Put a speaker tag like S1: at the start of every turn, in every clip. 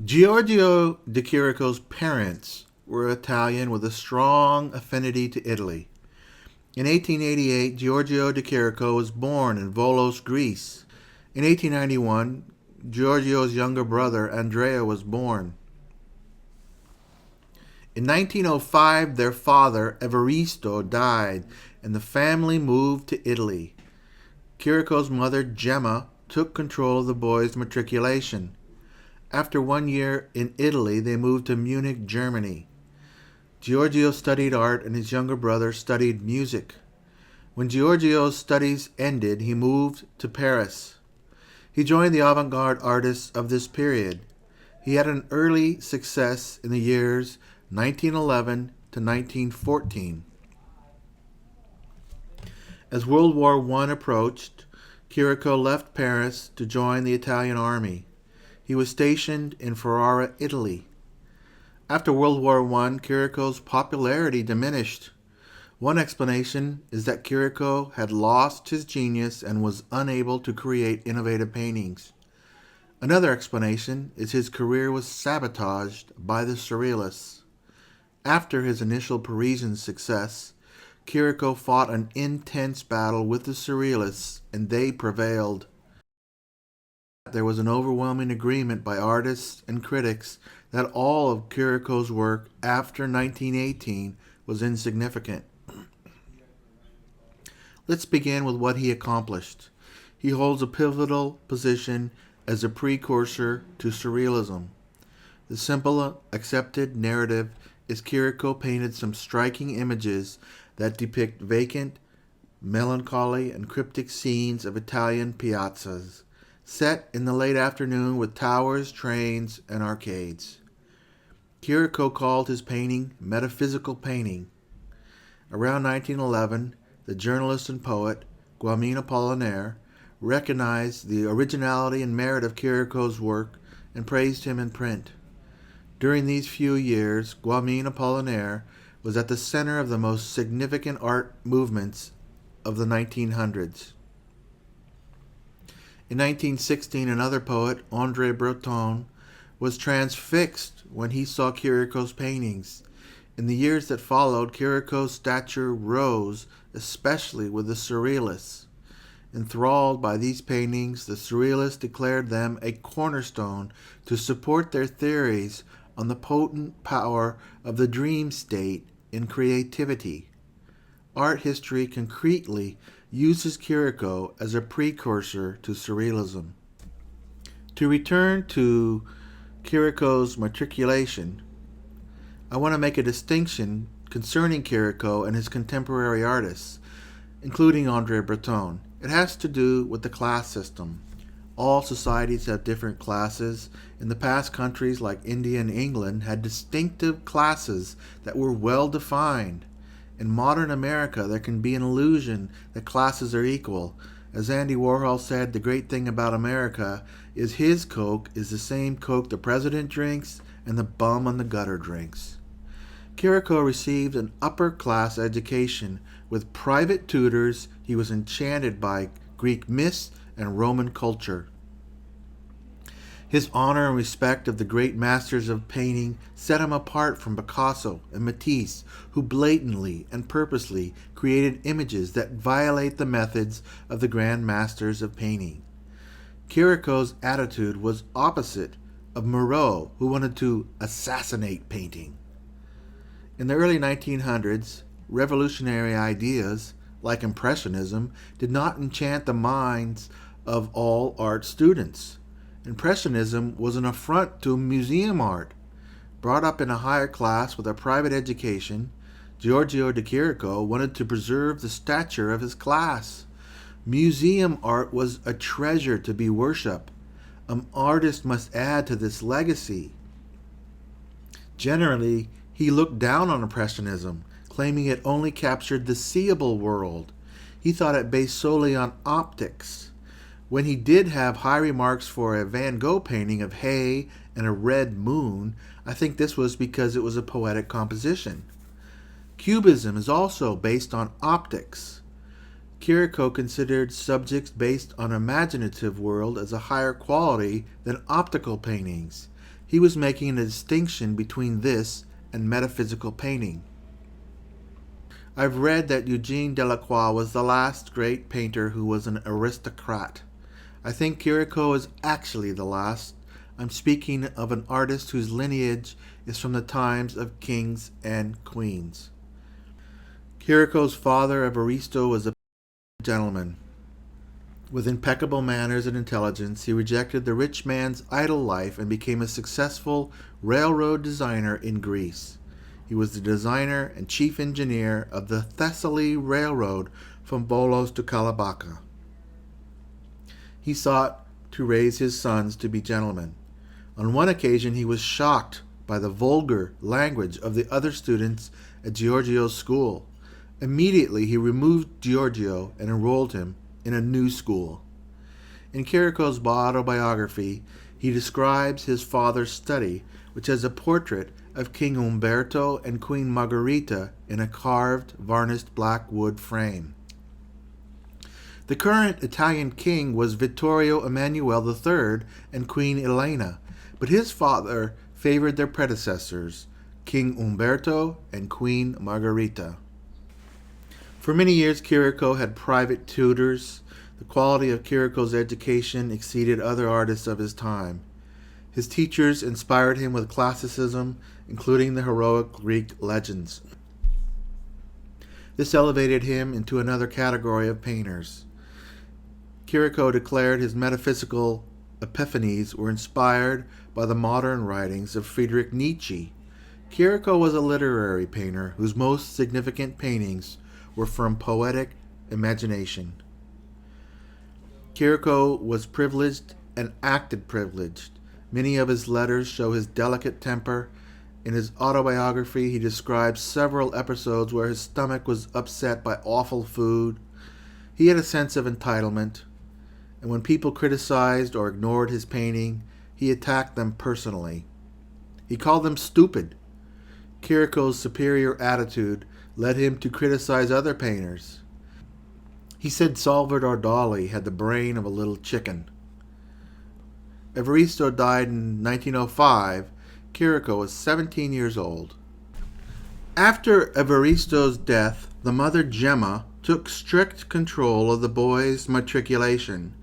S1: Giorgio de Chirico's parents were Italian with a strong affinity to Italy. In 1888, Giorgio de Chirico was born in Volos, Greece. In 1891, Giorgio's younger brother, Andrea, was born. In 1905, their father, Evaristo, died, and the family moved to Italy. Chirico's mother, Gemma, took control of the boys' matriculation. After 1 year in Italy, they moved to Munich, Germany. Giorgio studied art and his younger brother studied music. When Giorgio's studies ended, he moved to Paris. He joined the avant-garde artists of this period. He had an early success in the years 1911 to 1914. As World War I approached, Chirico left Paris to join the Italian army. He was stationed in Ferrara, Italy. After World War I, Chirico's popularity diminished. One explanation is that Chirico had lost his genius and was unable to create innovative paintings. Another explanation is his career was sabotaged by the Surrealists. After his initial Parisian success, Chirico fought an intense battle with the Surrealists, and they prevailed. There was an overwhelming agreement by artists and critics that all of Chirico's work after 1918 was insignificant. Let's begin with what he accomplished. He holds a pivotal position as a precursor to Surrealism. The simple, accepted narrative is Chirico painted some striking images that depict vacant, melancholy, and cryptic scenes of Italian piazzas, set in the late afternoon with towers, trains, and arcades. Chirico called his painting metaphysical painting. Around 1911, the journalist and poet Guillaume Apollinaire recognized the originality and merit of Chirico's work and praised him in print. During these few years, Guillaume Apollinaire was at the center of the most significant art movements of the 1900s. In 1916, another poet, André Breton, was transfixed when he saw Chirico's paintings. In the years that followed, Chirico's stature rose, especially with the Surrealists. Enthralled by these paintings, the Surrealists declared them a cornerstone to support their theories on the potent power of the dream state in creativity. Art history concretely uses Chirico as a precursor to Surrealism. To return to Chirico's matriculation, I want to make a distinction concerning Chirico and his contemporary artists, including André Breton. It has to do with the class system. All societies have different classes. In the past, countries like India and England had distinctive classes that were well defined. In modern America, there can be an illusion that classes are equal. As Andy Warhol said, the great thing about America is his Coke is the same Coke the president drinks and the bum on the gutter drinks. Chirico received an upper-class education. With private tutors, he was enchanted by Greek myths and Roman culture. His honor and respect of the great masters of painting set him apart from Picasso and Matisse, who blatantly and purposely created images that violate the methods of the grand masters of painting. Chirico's attitude was opposite of Moreau, who wanted to assassinate painting. In the early 1900s, revolutionary ideas, like Impressionism, did not enchant the minds of all art students. Impressionism was an affront to museum art. Brought up in a higher class with a private education, Giorgio de Chirico wanted to preserve the stature of his class. Museum art was a treasure to be worshipped. An artist must add to this legacy. Generally, he looked down on Impressionism, claiming it only captured the seeable world. He thought it based solely on optics. When he did have high remarks for a Van Gogh painting of hay and a red moon, I think this was because it was a poetic composition. Cubism is also based on optics. Chirico considered subjects based on imaginative world as a higher quality than optical paintings. He was making a distinction between this and metaphysical painting. I've read that Eugene Delacroix was the last great painter who was an aristocrat. I think Chirico is actually the last. I'm speaking of an artist whose lineage is from the times of kings and queens. Chirico's father, Evaristo, was a gentleman. With impeccable manners and intelligence, he rejected the rich man's idle life and became a successful railroad designer in Greece. He was the designer and chief engineer of the Thessaly Railroad from Bolos to Kalabaka. He sought to raise his sons to be gentlemen. On one occasion, he was shocked by the vulgar language of the other students at Giorgio's school. Immediately, he removed Giorgio and enrolled him in a new school. In Chirico's autobiography, he describes his father's study, which has a portrait of King Umberto and Queen Margherita in a carved, varnished black wood frame. The current Italian king was Vittorio Emanuele III and Queen Elena, but his father favored their predecessors, King Umberto and Queen Margherita. For many years, Chirico had private tutors. The quality of Chirico's education exceeded other artists of his time. His teachers inspired him with classicism, including the heroic Greek legends. This elevated him into another category of painters. Chirico declared his metaphysical epiphanies were inspired by the modern writings of Friedrich Nietzsche. Chirico was a literary painter whose most significant paintings were from poetic imagination. Chirico was privileged and acted privileged. Many of his letters show his delicate temper. In his autobiography, he describes several episodes where his stomach was upset by awful food. He had a sense of entitlement, and when people criticized or ignored his painting, he attacked them personally. He called them stupid. Chirico's superior attitude led him to criticize other painters. He said Salvador Dali had the brain of a little chicken. Evaristo died in 1905. Chirico was 17 years old. After Evaristo's death, the mother Gemma took strict control of the boy's matriculation.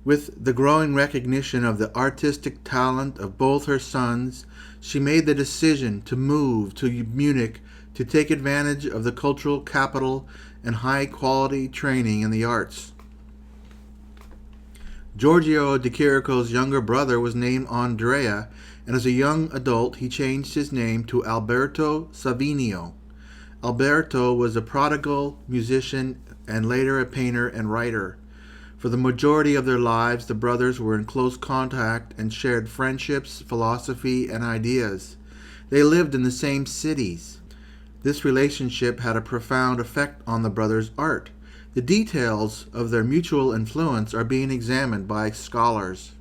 S1: With the growing recognition of the artistic talent of both her sons, she made the decision to move to Munich to take advantage of the cultural capital and high-quality training in the arts. Giorgio de Chirico's younger brother was named Andrea, and as a young adult he changed his name to Alberto Savinio. Alberto was a prodigal musician and later a painter and writer. For the majority of their lives, the brothers were in close contact and shared friendships, philosophy, and ideas. They lived in the same cities. This relationship had a profound effect on the brothers' art. The details of their mutual influence are being examined by scholars.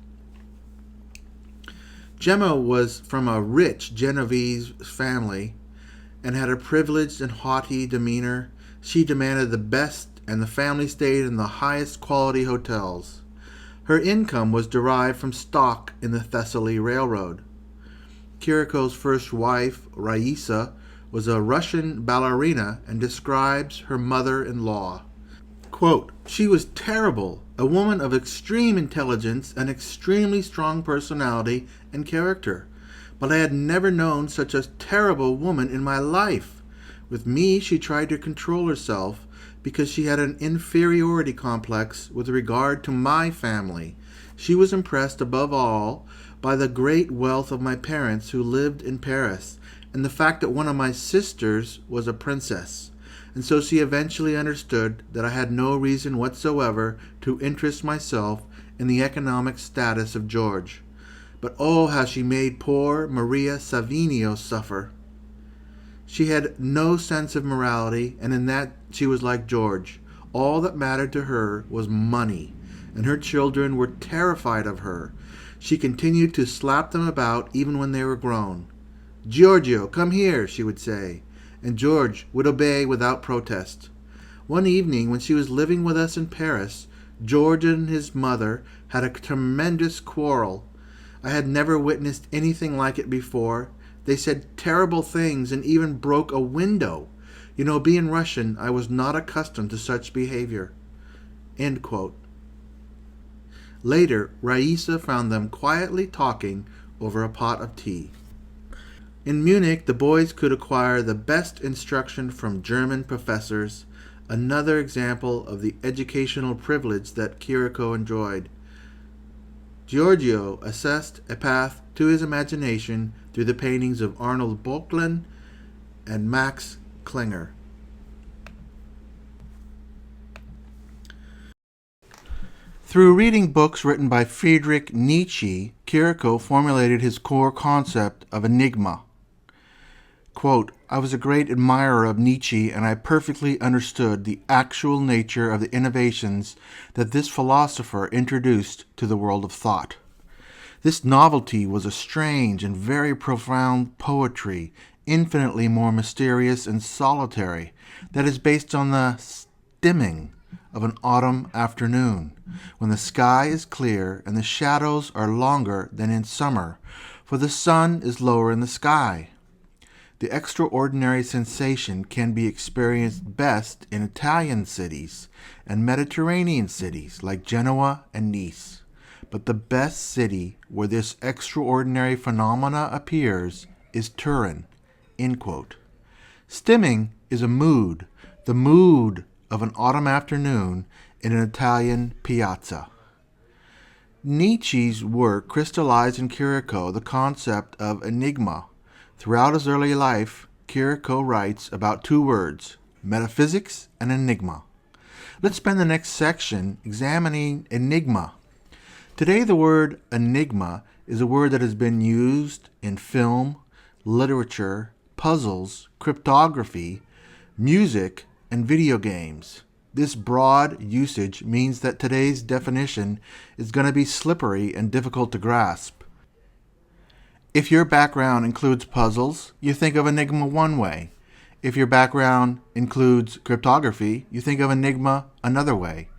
S1: Gemma was from a rich Genovese family and had a privileged and haughty demeanor. She demanded the best, and the family stayed in the highest quality hotels. Her income was derived from stock in the Thessaly Railroad. Chirico's first wife, Raisa, was a Russian ballerina and describes her mother-in-law. Quote, "She was terrible, a woman of extreme intelligence and extremely strong personality and character. But I had never known such a terrible woman in my life. With me, she tried to control herself because she had an inferiority complex with regard to my family. She was impressed above all by the great wealth of my parents who lived in Paris, and the fact that one of my sisters was a princess. And so she eventually understood that I had no reason whatsoever to interest myself in the economic status of George. But oh, how she made poor Maria Savinio suffer. She had no sense of morality, and in that she was like George. All that mattered to her was money, and her children were terrified of her. She continued to slap them about even when they were grown. 'Giorgio, come here,' she would say, and George would obey without protest. One evening, when she was living with us in Paris, George and his mother had a tremendous quarrel. I had never witnessed anything like it before. They said terrible things and even broke a window. Being Russian, I was not accustomed to such behavior." End quote. Later, Raisa found them quietly talking over a pot of tea. In Munich, the boys could acquire the best instruction from German professors, another example of the educational privilege that Chirico enjoyed. Giorgio assessed a path to his imagination through the paintings of Arnold Böcklin and Max Klinger. Through reading books written by Friedrich Nietzsche, Chirico formulated his core concept of enigma. Quote, "I was a great admirer of Nietzsche, and I perfectly understood the actual nature of the innovations that this philosopher introduced to the world of thought. This novelty was a strange and very profound poetry, infinitely more mysterious and solitary, that is based on the stimming of an autumn afternoon, when the sky is clear and the shadows are longer than in summer, for the sun is lower in the sky. The extraordinary sensation can be experienced best in Italian cities and Mediterranean cities like Genoa and Nice. But the best city where this extraordinary phenomena appears is Turin." End quote. Stimming is a mood, the mood of an autumn afternoon in an Italian piazza. Nietzsche's work crystallized in Chirico the concept of enigma. Throughout his early life, Chirico writes about two words, metaphysics and enigma. Let's spend the next section examining enigma. Today, the word enigma is a word that has been used in film, literature, puzzles, cryptography, music, and video games. This broad usage means that today's definition is going to be slippery and difficult to grasp. If your background includes puzzles, you think of enigma one way. If your background includes cryptography, you think of enigma another way.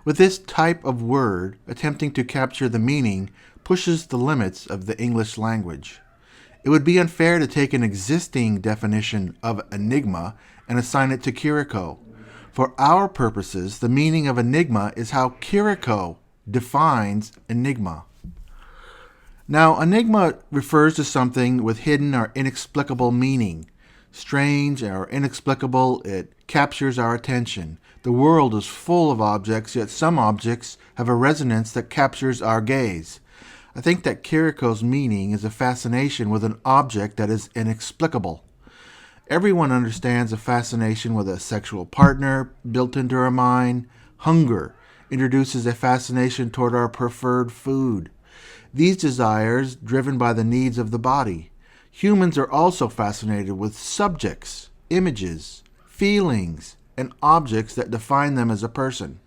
S1: With this type of word, attempting to capture the meaning pushes the limits of the English language. It would be unfair to take an existing definition of enigma and assign it to Chirico. For our purposes, the meaning of enigma is how Chirico defines enigma. Now, enigma refers to something with hidden or inexplicable meaning. Strange or inexplicable, it captures our attention. The world is full of objects, yet some objects have a resonance that captures our gaze. I think that Chirico's meaning is a fascination with an object that is inexplicable. Everyone understands a fascination with a sexual partner built into our mind. Hunger introduces a fascination toward our preferred food. These desires driven by the needs of the body. Humans are also fascinated with subjects, images, feelings, and objects that define them as a person.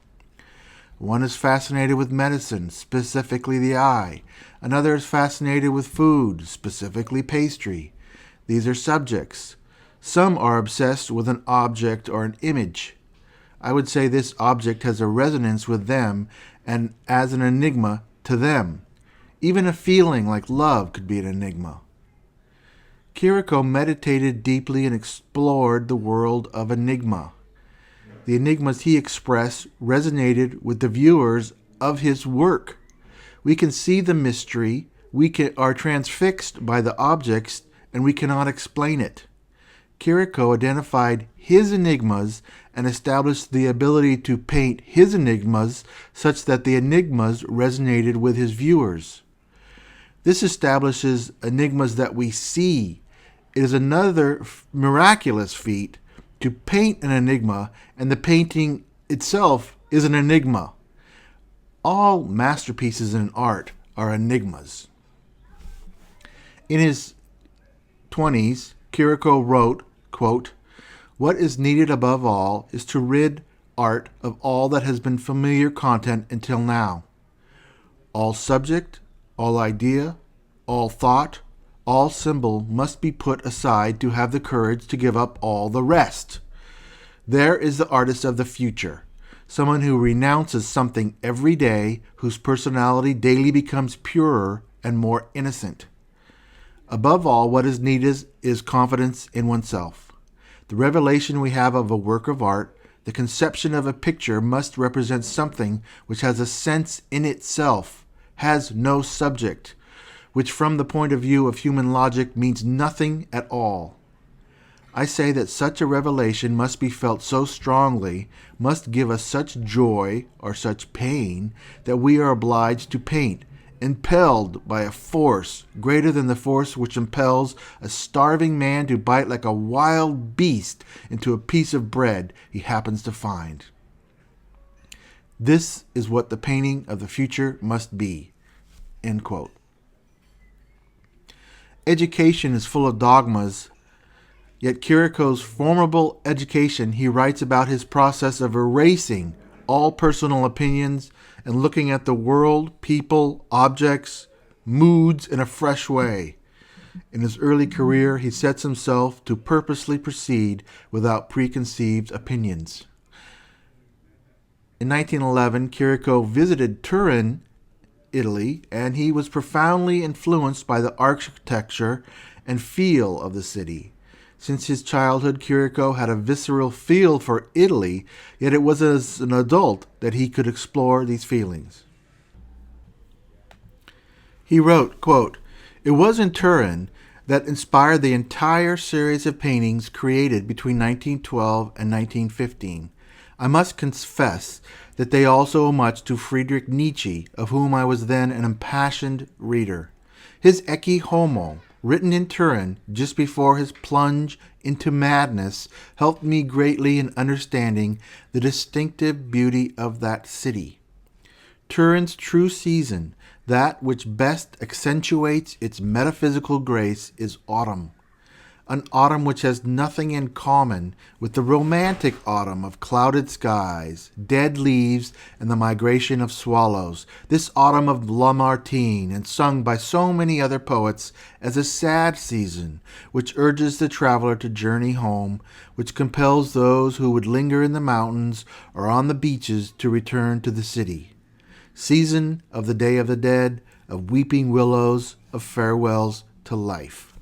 S1: One is fascinated with medicine, specifically the eye. Another is fascinated with food, specifically pastry. These are subjects. Some are obsessed with an object or an image. I would say this object has a resonance with them and as an enigma to them. Even a feeling like love could be an enigma. Chirico meditated deeply and explored the world of enigma. The enigmas he expressed resonated with the viewers of his work. We can see the mystery, are transfixed by the objects, and we cannot explain it. Chirico identified his enigmas and established the ability to paint his enigmas such that the enigmas resonated with his viewers. This establishes enigmas that we see. It is another miraculous feat to paint an enigma, and the painting itself is an enigma. All masterpieces in art are enigmas. In his 20s, Chirico wrote, quote, "What is needed above all is to rid art of all that has been familiar content until now. All subject, all idea, all thought, all symbol must be put aside to have the courage to give up all the rest. There is the artist of the future, someone who renounces something every day, whose personality daily becomes purer and more innocent. Above all, what is needed is confidence in oneself. The revelation we have of a work of art, the conception of a picture, must represent something which has a sense in itself, has no subject, which from the point of view of human logic means nothing at all. I say that such a revelation must be felt so strongly, must give us such joy or such pain, that we are obliged to paint, impelled by a force greater than the force which impels a starving man to bite like a wild beast into a piece of bread he happens to find. This is what the painting of the future must be." End quote. Education is full of dogmas, yet Chirico's formidable education, he writes about his process of erasing all personal opinions and looking at the world, people, objects, moods in a fresh way. In his early career, he sets himself to purposely proceed without preconceived opinions. In 1911, Chirico visited Turin, Italy, and he was profoundly influenced by the architecture and feel of the city. Since his childhood, Chirico had a visceral feel for Italy, yet it was as an adult that he could explore these feelings. He wrote, quote, "It was in Turin that inspired the entire series of paintings created between 1912 and 1915. I must confess that they also owe much to Friedrich Nietzsche, of whom I was then an impassioned reader. His Ecce Homo, written in Turin just before his plunge into madness, helped me greatly in understanding the distinctive beauty of that city. Turin's true season, that which best accentuates its metaphysical grace, is autumn. An autumn which has nothing in common with the romantic autumn of clouded skies, dead leaves, and the migration of swallows. This autumn of Lamartine, and sung by so many other poets as a sad season, which urges the traveler to journey home, which compels those who would linger in the mountains or on the beaches to return to the city. Season of the Day of the Dead, of weeping willows, of farewells to life.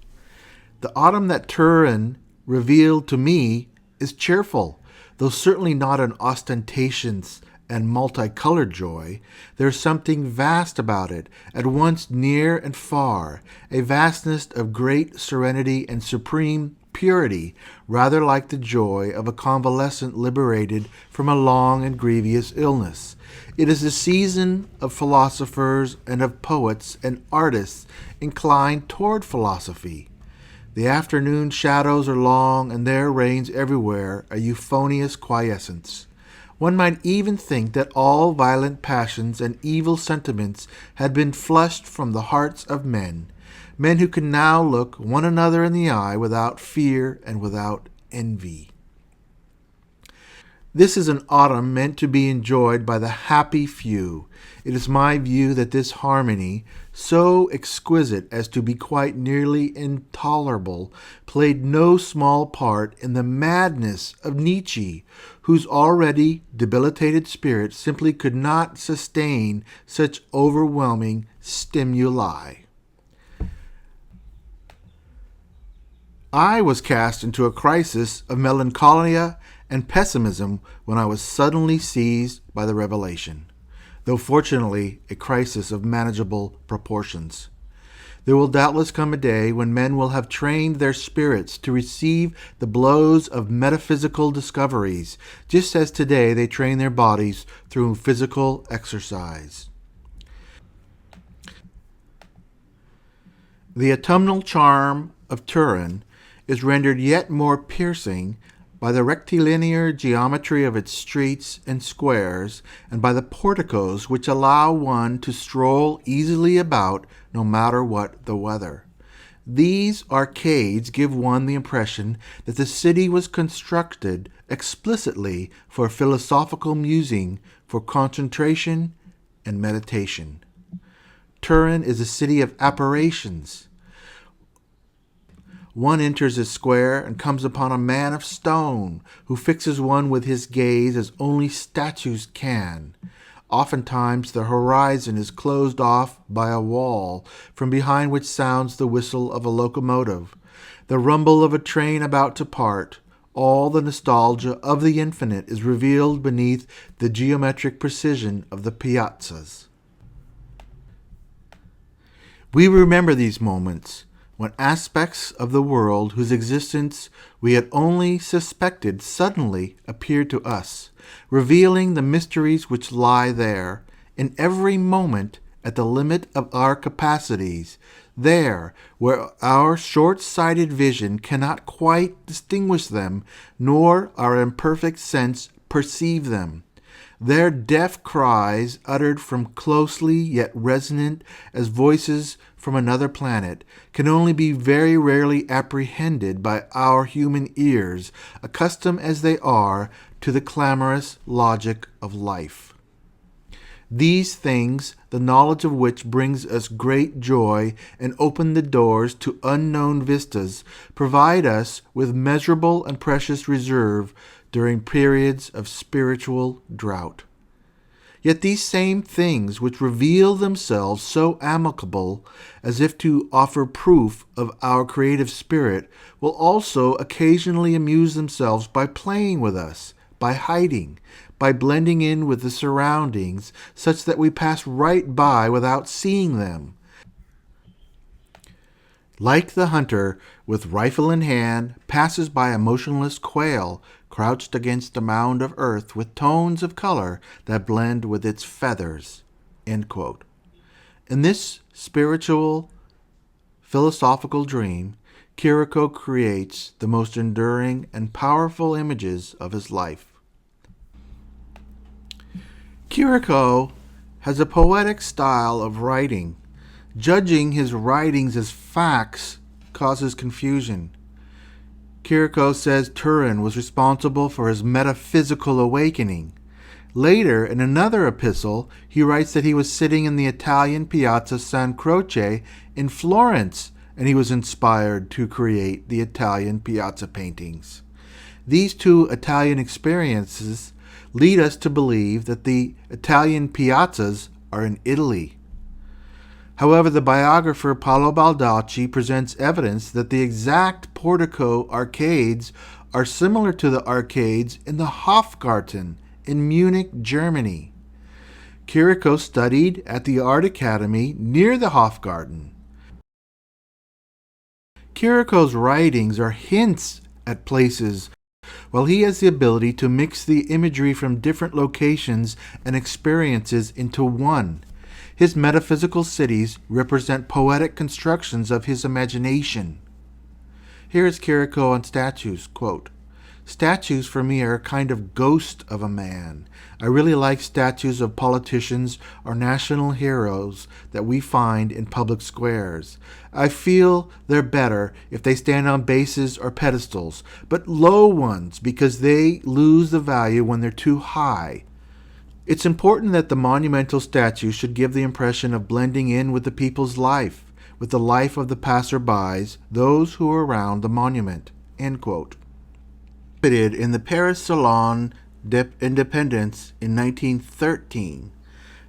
S1: The autumn that Turin revealed to me is cheerful, though certainly not an ostentatious and multicolored joy. There is something vast about it, at once near and far, a vastness of great serenity and supreme purity, rather like the joy of a convalescent liberated from a long and grievous illness. It is the season of philosophers and of poets and artists inclined toward philosophy. The afternoon shadows are long, and there reigns everywhere a euphonious quiescence. One might even think that all violent passions and evil sentiments had been flushed from the hearts of men who can now look one another in the eye without fear and without envy. This is an autumn meant to be enjoyed by the happy few. It is my view that this harmony, so exquisite as to be quite nearly intolerable, played no small part in the madness of Nietzsche, whose already debilitated spirit simply could not sustain such overwhelming stimuli. I was cast into a crisis of melancholia and pessimism when I was suddenly seized by the revelation, though fortunately a crisis of manageable proportions. There will doubtless come a day when men will have trained their spirits to receive the blows of metaphysical discoveries, just as today they train their bodies through physical exercise. The autumnal charm of Turin is rendered yet more piercing by the rectilinear geometry of its streets and squares, and by the porticos which allow one to stroll easily about no matter what the weather. These arcades give one the impression that the city was constructed explicitly for philosophical musing, for concentration and meditation. Turin is a city of apparitions. One enters a square and comes upon a man of stone, who fixes one with his gaze as only statues can. Oftentimes the horizon is closed off by a wall, from behind which sounds the whistle of a locomotive, the rumble of a train about to part. All the nostalgia of the infinite is revealed beneath the geometric precision of the piazzas. We remember these moments, when aspects of the world whose existence we had only suspected suddenly appeared to us, revealing the mysteries which lie there, in every moment at the limit of our capacities, there where our short-sighted vision cannot quite distinguish them, nor our imperfect sense perceive them. Their deaf cries, uttered from closely yet resonant as voices from another planet, can only be very rarely apprehended by our human ears, accustomed as they are to the clamorous logic of life. These things, the knowledge of which brings us great joy and open the doors to unknown vistas, provide us with measurable and precious reserve during periods of spiritual drought. Yet these same things which reveal themselves so amicable as if to offer proof of our creative spirit will also occasionally amuse themselves by playing with us, by hiding, by blending in with the surroundings such that we pass right by without seeing them. Like the hunter, with rifle in hand, passes by a motionless quail crouched against a mound of earth with tones of color that blend with its feathers. End quote. In this spiritual, philosophical dream, Chirico creates the most enduring and powerful images of his life. Chirico has a poetic style of writing. Judging his writings as facts causes confusion. Chirico says Turin was responsible for his metaphysical awakening. Later, in another epistle, he writes that he was sitting in the Italian Piazza San Croce in Florence, and he was inspired to create the Italian piazza paintings. These two Italian experiences lead us to believe that the Italian piazzas are in Italy. However, the biographer Paolo Baldacci presents evidence that the exact portico arcades are similar to the arcades in the Hofgarten in Munich, Germany. Chirico studied at the Art Academy near the Hofgarten. Chirico's writings are hints at places, while he has the ability to mix the imagery from different locations and experiences into one. His metaphysical cities represent poetic constructions of his imagination. Here is Chirico on statues, quote, "Statues for me are a kind of ghost of a man. I really like statues of politicians or national heroes that we find in public squares. I feel they're better if they stand on bases or pedestals, but low ones because they lose the value when they're too high. It's important that the monumental statue should give the impression of blending in with the people's life, with the life of the passer-bys, those who are around the monument." End quote. In the Paris Salon d'Independence in 1913,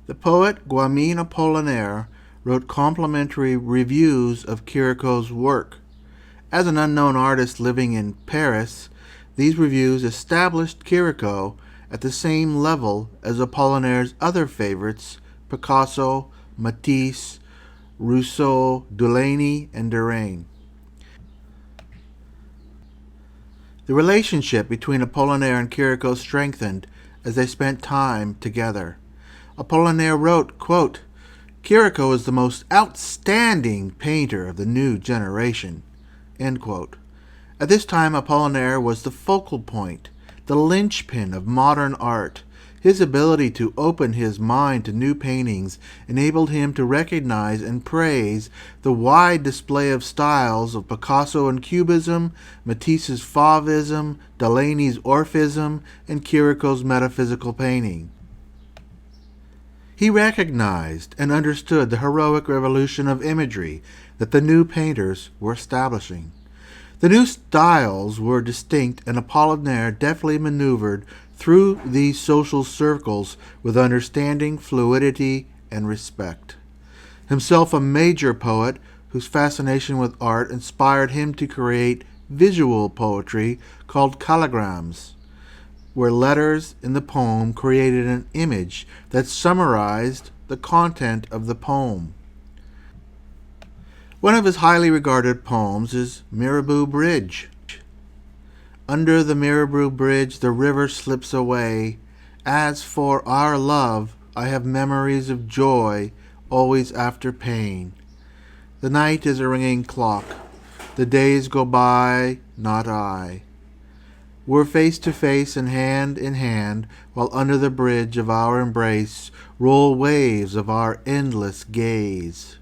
S1: the poet Guamin Apollinaire wrote complimentary reviews of Chirico's work. As an unknown artist living in Paris, these reviews established Chirico at the same level as Apollinaire's other favorites, Picasso, Matisse, Rousseau, Delaunay, and Derain. The relationship between Apollinaire and Chirico strengthened as they spent time together. Apollinaire wrote, quote, "Chirico is the most outstanding painter of the new generation." End quote. At this time, Apollinaire was the focal point, the linchpin of modern art. His ability to open his mind to new paintings enabled him to recognize and praise the wide display of styles of Picasso and Cubism, Matisse's Fauvism, Delaunay's Orphism, and Chirico's metaphysical painting. He recognized and understood the heroic revolution of imagery that the new painters were establishing. The new styles were distinct, and Apollinaire deftly maneuvered through these social circles with understanding, fluidity, and respect. Himself a major poet whose fascination with art inspired him to create visual poetry called calligrams, where letters in the poem created an image that summarized the content of the poem. One of his highly regarded poems is Mirabeau Bridge. Under the Mirabeau Bridge the river slips away. As for our love, I have memories of joy always after pain. The night is a ringing clock. The days go by, not I. We're face to face and hand in hand, while under the bridge of our embrace roll waves of our endless gaze.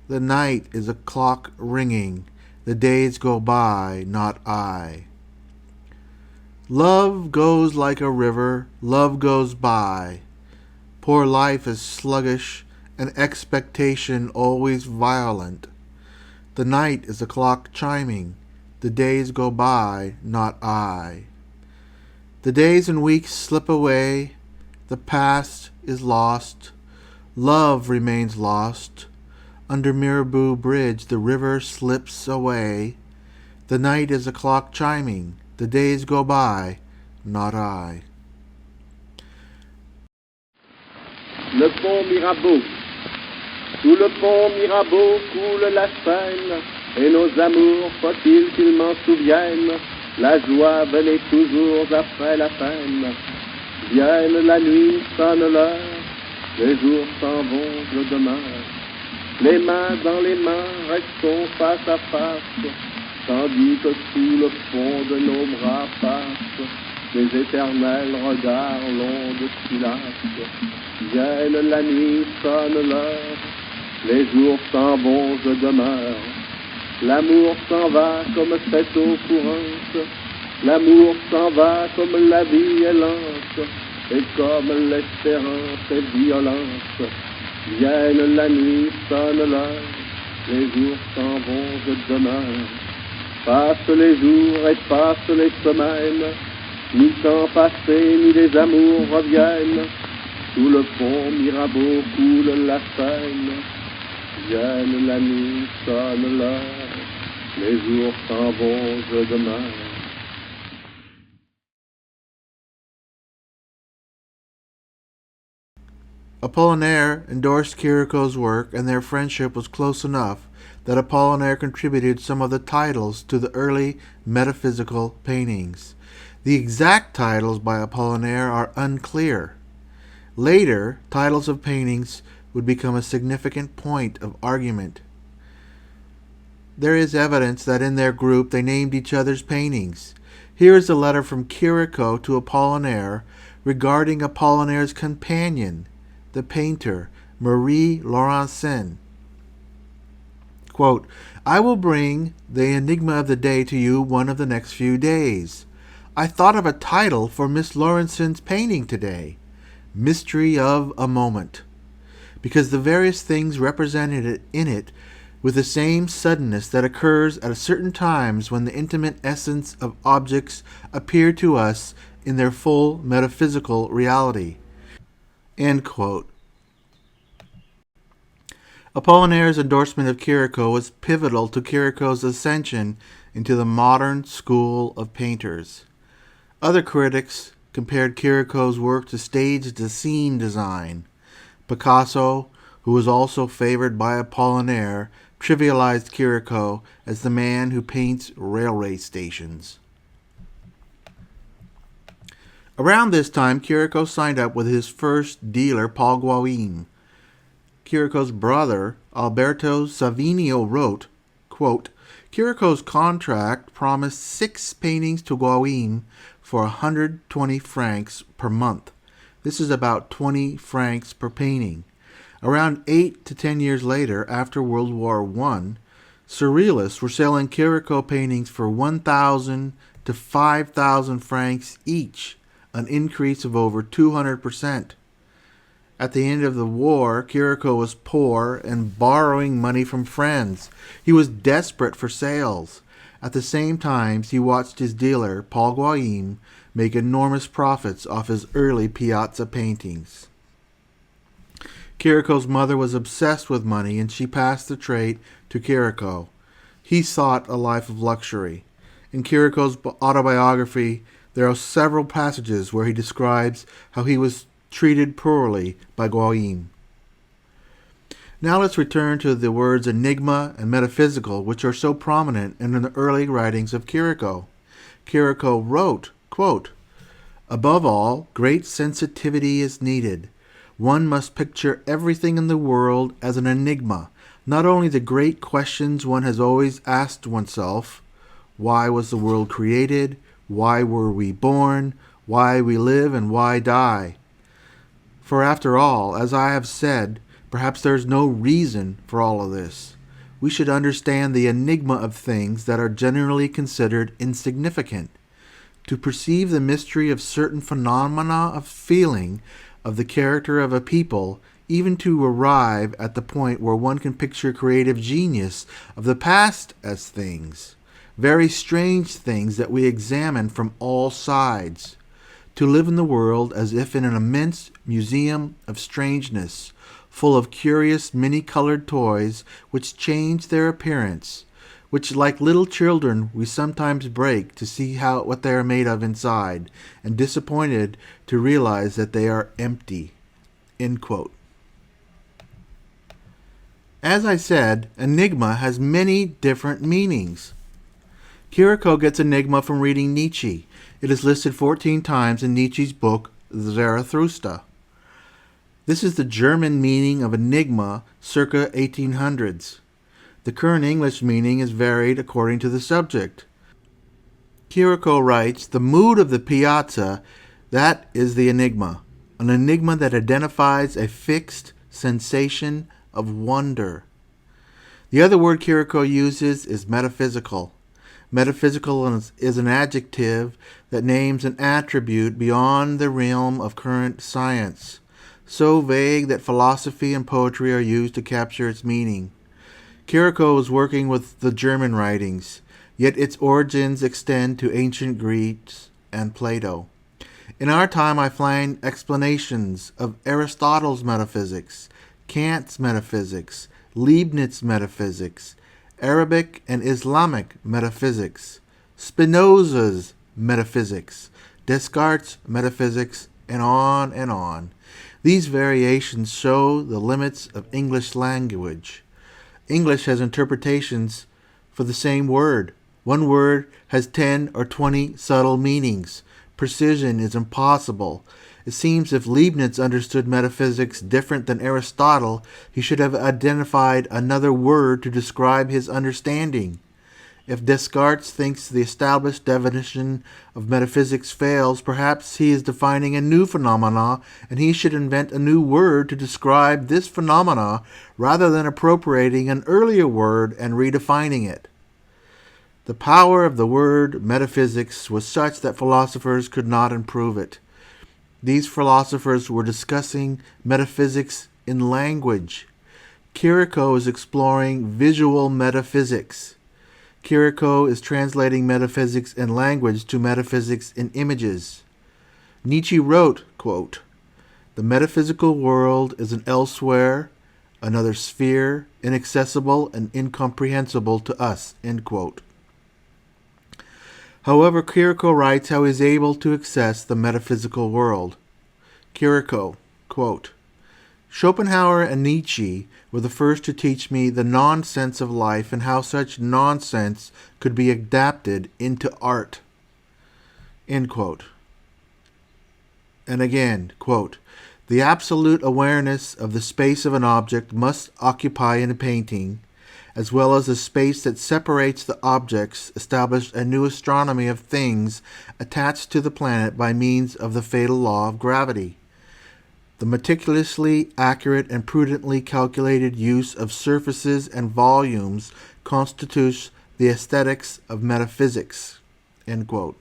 S1: The night is a clock ringing. The days go by, not I. Love goes like a river, love goes by. Poor life is sluggish, and expectation always violent. The night is a clock chiming, the days go by, not I. The days and weeks slip away, the past is lost, love remains lost. Under Mirabeau Bridge the river slips away. The night is a clock chiming, the days go by, not I.
S2: Le pont Mirabeau. Sous le pont Mirabeau coule la Seine, et nos amours, faut-il qu'ils m'en souviennent, la joie venait toujours après la peine. Vienne la nuit, sonne l'heure, les jours s'en vont, je demeure. Les mains dans les mains, restons face à face, tandis que sous le fond de nos bras passent des éternels regards longs de silence. Vienne la nuit, sonne l'heure, les jours s'en vont, je demeure. L'amour s'en va comme cette eau courante, l'amour s'en va comme la vie est lente, et comme l'espérance est violente. Vienne la nuit, sonne l'heure, les jours s'en vont, je demeure. Passent les jours et passent les semaines, ni temps passé, ni les amours reviennent. Sous le pont Mirabeau coule la Seine. Vienne la nuit, sonne l'heure, les jours s'en vont, je demeure.
S1: Apollinaire endorsed Chirico's work, and their friendship was close enough that Apollinaire contributed some of the titles to the early metaphysical paintings. The exact titles by Apollinaire are unclear. Later, titles of paintings would become a significant point of argument. There is evidence that in their group they named each other's paintings. Here is a letter from Chirico to Apollinaire regarding Apollinaire's companion, the painter Marie Laurencin. Quote, I will bring the enigma of the day to you one of the next few days. I thought of a title for Miss Laurencin's painting today, Mystery of a Moment, because the various things represented in it with the same suddenness that occurs at certain times when the intimate essence of objects appear to us in their full metaphysical reality. End quote. Apollinaire's endorsement of Chirico was pivotal to Chirico's ascension into the modern school of painters. Other critics compared Chirico's work to staged scene design. Picasso, who was also favored by Apollinaire, trivialized Chirico as the man who paints railway stations. Around this time, Chirico signed up with his first dealer, Paul Gauguin. Chirico's brother, Alberto Savinio, wrote, quote, Chirico's contract promised 6 paintings to Gauguin for 120 francs per month. This is about 20 francs per painting. Around 8 to 10 years later, after World War I, Surrealists were selling Chirico paintings for 1,000 to 5,000 francs each, an increase of over 200%. At the end of the war, Chirico was poor and borrowing money from friends. He was desperate for sales. At the same time, he watched his dealer, Paul Gauguin, make enormous profits off his early piazza paintings. Chirico's mother was obsessed with money, and she passed the trait to Chirico. He sought a life of luxury. In Chirico's autobiography, there are several passages where he describes how he was treated poorly by Goyim. Now let's return to the words enigma and metaphysical, which are so prominent in the early writings of Chirico. Chirico wrote, quote, "Above all, great sensitivity is needed. One must picture everything in the world as an enigma, not only the great questions one has always asked oneself, why was the world created, why were we born, why we live and why die? For after all, as I have said, perhaps there is no reason for all of this. We should understand the enigma of things that are generally considered insignificant. To perceive the mystery of certain phenomena of feeling, of the character of a people, even to arrive at the point where one can picture creative genius of the past as things, very strange things that we examine from all sides. To live in the world as if in an immense museum of strangeness, full of curious many-colored toys which change their appearance, which like little children we sometimes break to see what they are made of inside, and disappointed to realize that they are empty." End quote. As I said, enigma has many different meanings. Chirico gets enigma from reading Nietzsche. It is listed 14 times in Nietzsche's book, Zarathustra. This is the German meaning of enigma circa 1800s. The current English meaning is varied according to the subject. Chirico writes, "The mood of the piazza, that is the enigma, an enigma that identifies a fixed sensation of wonder." The other word Chirico uses is metaphysical. Metaphysical is an adjective that names an attribute beyond the realm of current science, so vague that philosophy and poetry are used to capture its meaning. Chirico was working with the German writings, yet its origins extend to ancient Greece and Plato. In our time I find explanations of Aristotle's metaphysics, Kant's metaphysics, Leibniz's metaphysics, Arabic and Islamic metaphysics, Spinoza's metaphysics, Descartes' metaphysics, and on and on. These variations show the limits of English language. English has interpretations for the same word. One word has 10 or 20 subtle meanings. Precision is impossible. It seems if Leibniz understood metaphysics different than Aristotle, he should have identified another word to describe his understanding. If Descartes thinks the established definition of metaphysics fails, perhaps he is defining a new phenomena, and he should invent a new word to describe this phenomena rather than appropriating an earlier word and redefining it. The power of the word metaphysics was such that philosophers could not improve it. These philosophers were discussing metaphysics in language. Chirico is exploring visual metaphysics. Chirico is translating metaphysics in language to metaphysics in images. Nietzsche wrote, quote, "The metaphysical world is an elsewhere, another sphere, inaccessible and incomprehensible to us." End quote. However, Chirico writes how he is able to access the metaphysical world. Chirico, quote, "Schopenhauer and Nietzsche were the first to teach me the nonsense of life and how such nonsense could be adapted into art." End quote. And again, quote, "The absolute awareness of the space of an object must occupy in a painting, as well as the space that separates the objects, establish a new astronomy of things attached to the planet by means of the fatal law of gravity. The meticulously accurate and prudently calculated use of surfaces and volumes constitutes the aesthetics of metaphysics." End quote.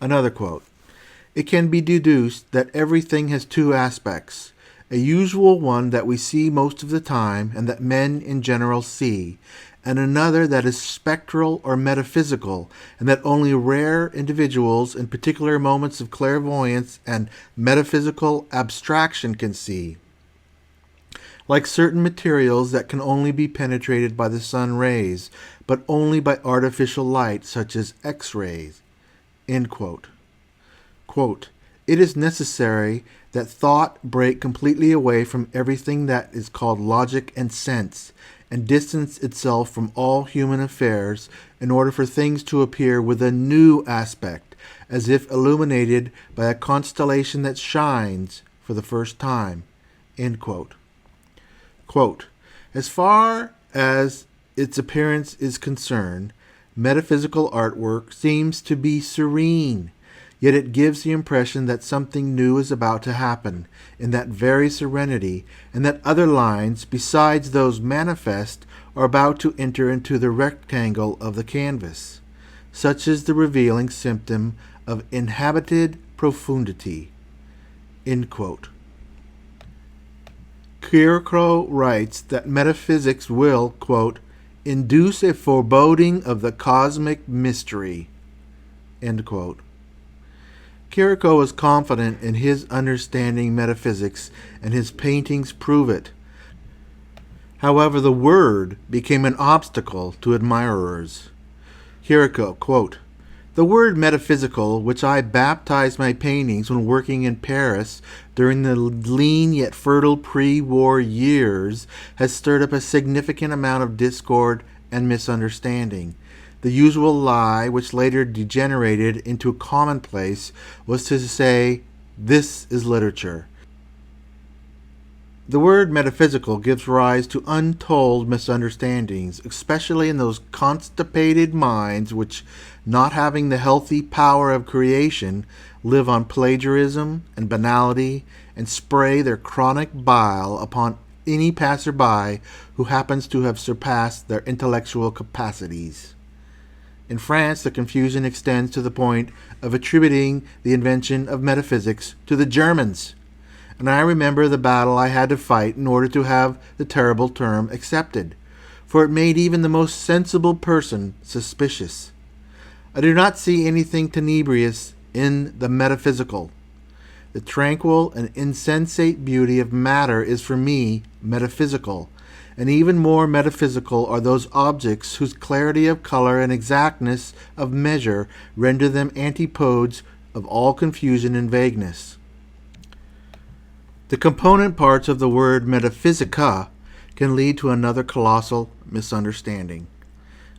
S1: Another quote, "It can be deduced that everything has two aspects, a usual one that we see most of the time and that men in general see, and another that is spectral or metaphysical, and that only rare individuals in particular moments of clairvoyance and metaphysical abstraction can see, like certain materials that can only be penetrated by the sun rays, but only by artificial light, such as X-rays. End quote. Quote, "It is necessary that thought break completely away from everything that is called logic and sense, and distance itself from all human affairs in order for things to appear with a new aspect, as if illuminated by a constellation that shines for the first time." End quote. Quote, "As far as its appearance is concerned, metaphysical artwork seems to be serene, yet it gives the impression that something new is about to happen in that very serenity, and that other lines, besides those manifest, are about to enter into the rectangle of the canvas. Such is the revealing symptom of inhabited profundity." End quote. Chirico writes that metaphysics will, quote, "induce a foreboding of the cosmic mystery." End quote. Chirico was confident in his understanding metaphysics, and his paintings prove it. However, the word became an obstacle to admirers. Chirico, quote, "The word metaphysical, which I baptized my paintings when working in Paris during the lean yet fertile pre-war years, has stirred up a significant amount of discord and misunderstanding. The usual lie, which later degenerated into a commonplace, was to say, 'This is literature.' The word metaphysical gives rise to untold misunderstandings, especially in those constipated minds which, not having the healthy power of creation, live on plagiarism and banality, and spray their chronic bile upon any passerby who happens to have surpassed their intellectual capacities. In France, the confusion extends to the point of attributing the invention of metaphysics to the Germans, and I remember the battle I had to fight in order to have the terrible term accepted, for it made even the most sensible person suspicious. I do not see anything tenebrious in the metaphysical. The tranquil and insensate beauty of matter is for me metaphysical, and even more metaphysical are those objects whose clarity of color and exactness of measure render them antipodes of all confusion and vagueness. The component parts of the word metaphysica can lead to another colossal misunderstanding.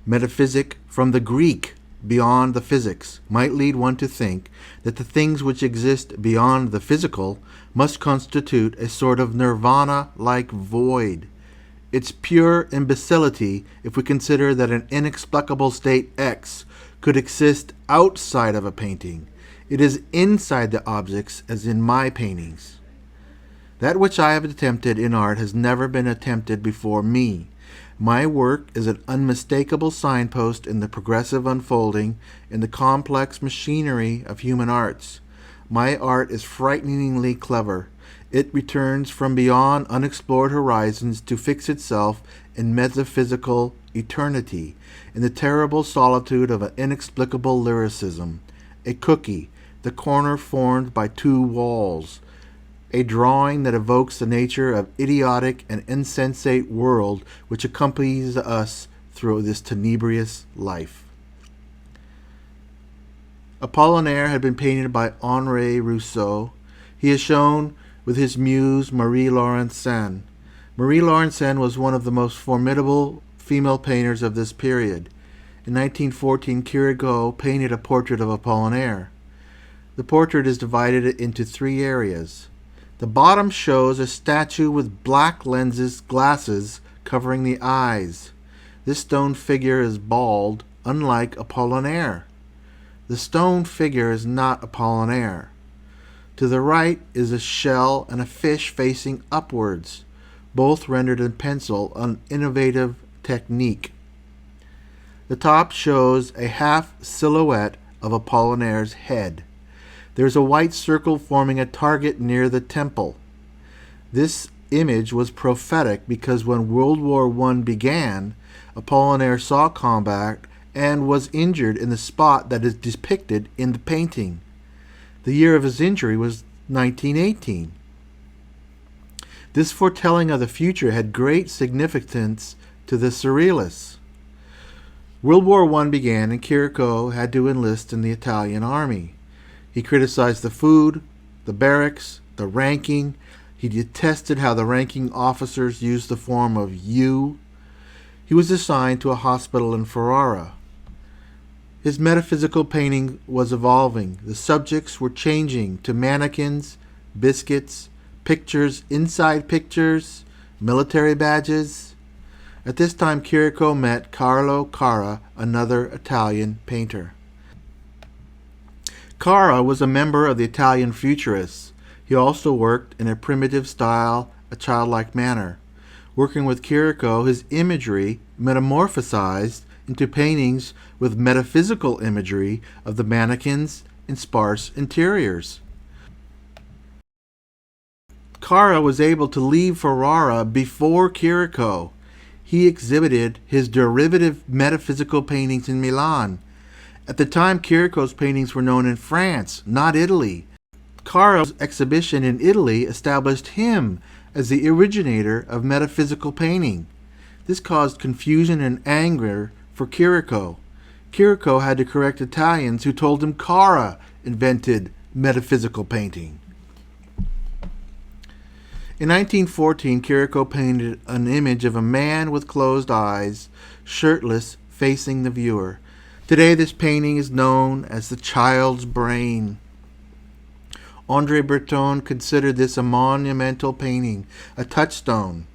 S1: Metaphysic, from the Greek beyond the physics, might lead one to think that the things which exist beyond the physical must constitute a sort of nirvana-like void. It's pure imbecility if we consider that an inexplicable state X could exist outside of a painting. It is inside the objects, as in my paintings. That which I have attempted in art has never been attempted before me. My work is an unmistakable signpost in the progressive unfolding in the complex machinery of human arts. My art is frighteningly clever. It returns from beyond unexplored horizons to fix itself in metaphysical eternity, in the terrible solitude of an inexplicable lyricism. A cookie, the corner formed by two walls. A drawing that evokes the nature of idiotic and insensate world which accompanies us through this tenebrious life." Apollinaire had been painted by Henri Rousseau. He is shown with his muse Marie Laurencin. Marie Laurencin was one of the most formidable female painters of this period. In 1914, Chirico painted a portrait of Apollinaire. The portrait is divided into three areas. The bottom shows a statue with black glasses covering the eyes. This stone figure is bald, unlike Apollinaire. The stone figure is not Apollinaire. To the right is a shell and a fish facing upwards, both rendered in pencil, an innovative technique. The top shows a half silhouette of Apollinaire's head. There is a white circle forming a target near the temple. This image was prophetic because when World War I began, Apollinaire saw combat and was injured in the spot that is depicted in the painting. The year of his injury was 1918. This foretelling of the future had great significance to the Surrealists. World War I began and Chirico had to enlist in the Italian army. He criticized the food, the barracks, the ranking. He detested how the ranking officers used the form of you. He was assigned to a hospital in Ferrara. His metaphysical painting was evolving. The subjects were changing to mannequins, biscuits, pictures inside pictures, military badges. At this time, Chirico met Carlo Carra, another Italian painter. Carra was a member of the Italian Futurists. He also worked in a primitive style, a childlike manner. Working with Chirico, his imagery metamorphosized into paintings with metaphysical imagery of the mannequins in sparse interiors. Carra was able to leave Ferrara before Chirico. He exhibited his derivative metaphysical paintings in Milan. At the time, Chirico's paintings were known in France, not Italy. Carra's exhibition in Italy established him as the originator of metaphysical painting. This caused confusion and anger for Chirico. Chirico had to correct Italians who told him Carra invented metaphysical painting. In 1914, Chirico painted an image of a man with closed eyes, shirtless, facing the viewer. Today, this painting is known as the child's brain. André Breton considered this a monumental painting, a touchstone.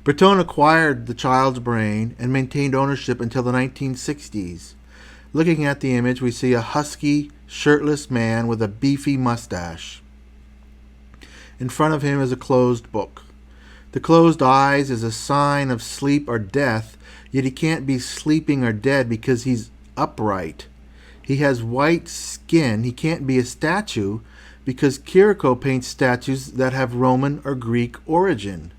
S1: Breton acquired the child's brain and maintained ownership until the 1960s. Looking at the image, we see a husky, shirtless man with a beefy mustache. In front of him is a closed book. The closed eyes is a sign of sleep or death, yet he can't be sleeping or dead because he's upright. He has white skin. He can't be a statue because Chirico paints statues that have Roman or Greek origin.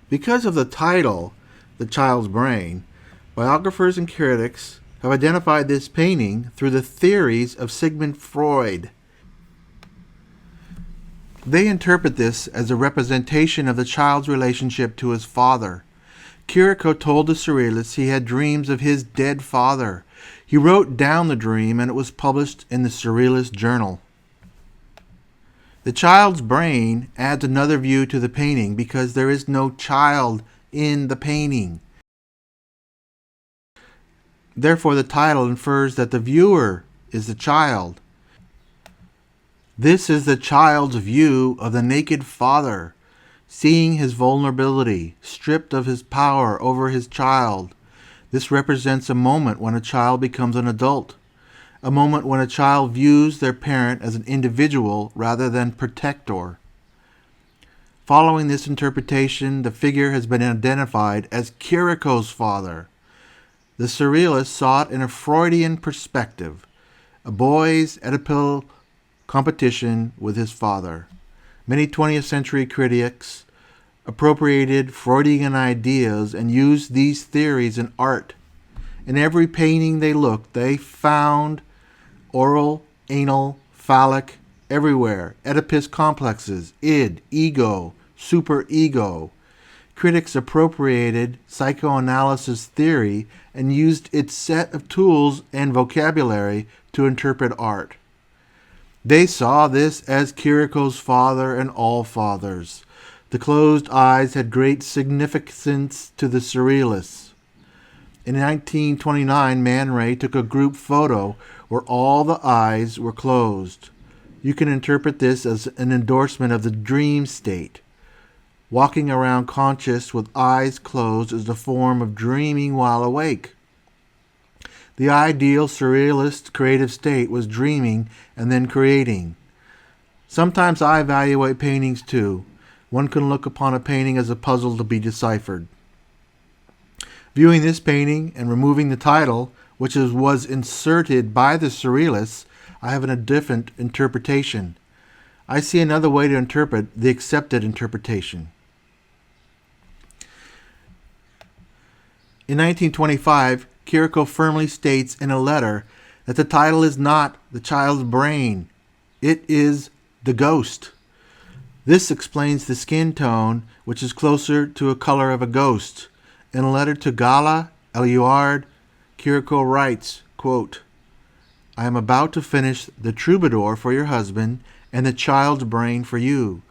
S1: Because of the title, The Child's Brain, biographers and critics have identified this painting through the theories of Sigmund Freud. They interpret this as a representation of the child's relationship to his father. Chirico told the Surrealists he had dreams of his dead father. He wrote down the dream and it was published in the Surrealist journal. The child's brain adds another view to the painting because there is no child in the painting. Therefore, the title infers that the viewer is the child. This is the child's view of the naked father, seeing his vulnerability, stripped of his power over his child. This represents a moment when a child becomes an adult, a moment when a child views their parent as an individual rather than protector. Following this interpretation, the figure has been identified as Chirico's father. The Surrealists saw it in a Freudian perspective, a boy's Oedipal competition with his father. Many 20th century critics appropriated Freudian ideas and used these theories in art. In every painting they looked, they found oral, anal, phallic, everywhere, Oedipus complexes, id, ego, superego. Critics appropriated psychoanalysis theory and used its set of tools and vocabulary to interpret art. They saw this as Chirico's father and all fathers. The closed eyes had great significance to the Surrealists. In 1929, Man Ray took a group photo where all the eyes were closed. You can interpret this as an endorsement of the dream state. Walking around conscious with eyes closed is a form of dreaming while awake. The ideal surrealist creative state was dreaming and then creating. Sometimes I evaluate paintings too. One can look upon a painting as a puzzle to be deciphered. Viewing this painting and removing the title, was inserted by the Surrealists, I have a different interpretation. I see another way to interpret the accepted interpretation. In 1925, Chirico firmly states in a letter that the title is not The Child's Brain, it is The Ghost. This explains the skin tone, which is closer to a color of a ghost. In a letter to Gala Eluard, Chirico writes, quote, I am about to finish The Troubadour for your husband and The Child's Brain for you.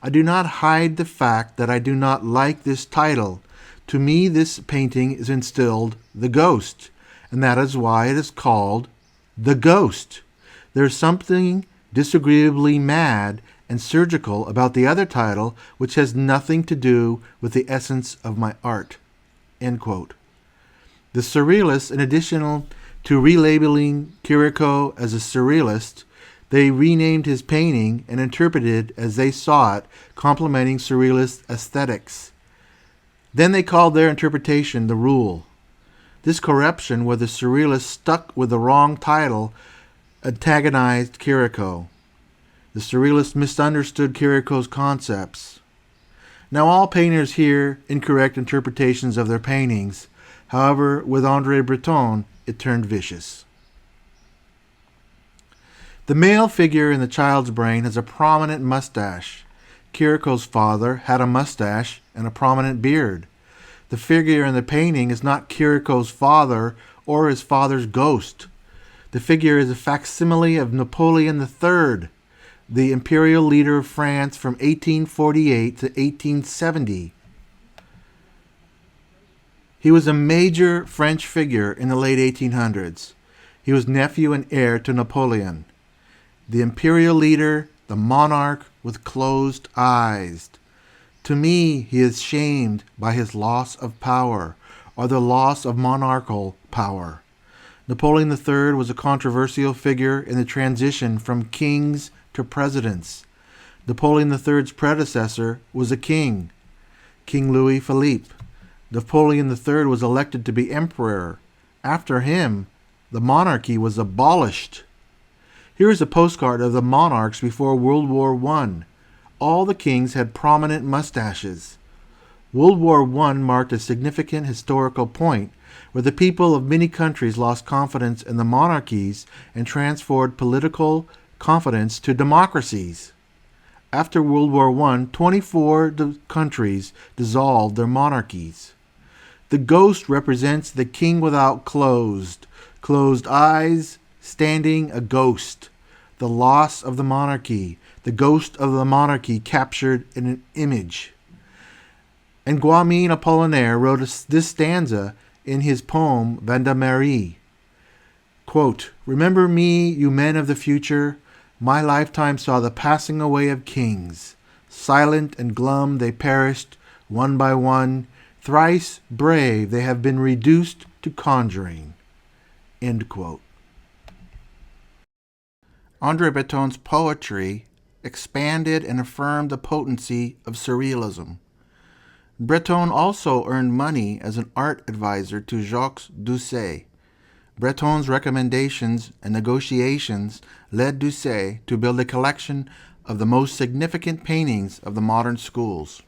S1: I do not hide the fact that I do not like this title. To me, this painting is instilled The Ghost, and that is why it is called The Ghost. There is something disagreeably mad and surgical about the other title, which has nothing to do with the essence of my art. End quote. The Surrealists, in addition to relabeling Chirico as a Surrealist, they renamed his painting and interpreted it as they saw it, complementing Surrealist aesthetics. Then they called their interpretation the rule. This corruption, where the Surrealists stuck with the wrong title, antagonized Chirico. The Surrealists misunderstood Chirico's concepts. Now all painters hear incorrect interpretations of their paintings. However, with André Breton, it turned vicious. The male figure in The Child's Brain has a prominent mustache. Chirico's father had a mustache and a prominent beard. The figure in the painting is not Chirico's father or his father's ghost. The figure is a facsimile of Napoleon III, the imperial leader of France from 1848 to 1870. He was a major French figure in the late 1800s. He was nephew and heir to Napoleon. The imperial leader, the monarch with closed eyes. To me, he is shamed by his loss of power, or the loss of monarchical power. Napoleon III was a controversial figure in the transition from kings to presidents. Napoleon III's predecessor was a king, King Louis Philippe. Napoleon III was elected to be emperor. After him, the monarchy was abolished. Here is a postcard of the monarchs before World War I. All the kings had prominent mustaches. World War I marked a significant historical point where the people of many countries lost confidence in the monarchies and transferred political confidence to democracies. After World War I, 24 countries dissolved their monarchies. The ghost represents the king without closed eyes, standing a ghost. The loss of the monarchy, the ghost of the monarchy captured in an image. And Guamin Apollinaire wrote this stanza in his poem Vendamarie. Quote, remember me, you men of the future. My lifetime saw the passing away of kings. Silent and glum they perished, one by one. Thrice brave they have been reduced to conjuring. End quote. André Breton's poetry expanded and affirmed the potency of Surrealism. Breton also earned money as an art advisor to Jacques Doucet. Breton's recommendations and negotiations led Doucet to build a collection of the most significant paintings of the modern schools.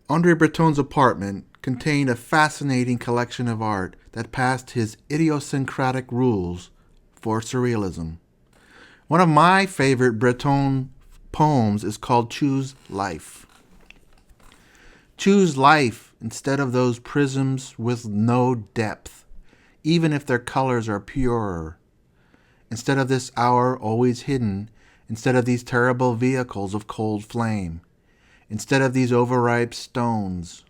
S1: André Breton's apartment contained a fascinating collection of art that passed his idiosyncratic rules for Surrealism. One of my favorite Breton poems is called Choose Life. Choose life instead of those prisms with no depth, even if their colors are purer. Instead of this hour always hidden, instead of these terrible vehicles of cold flame, instead of these overripe stones,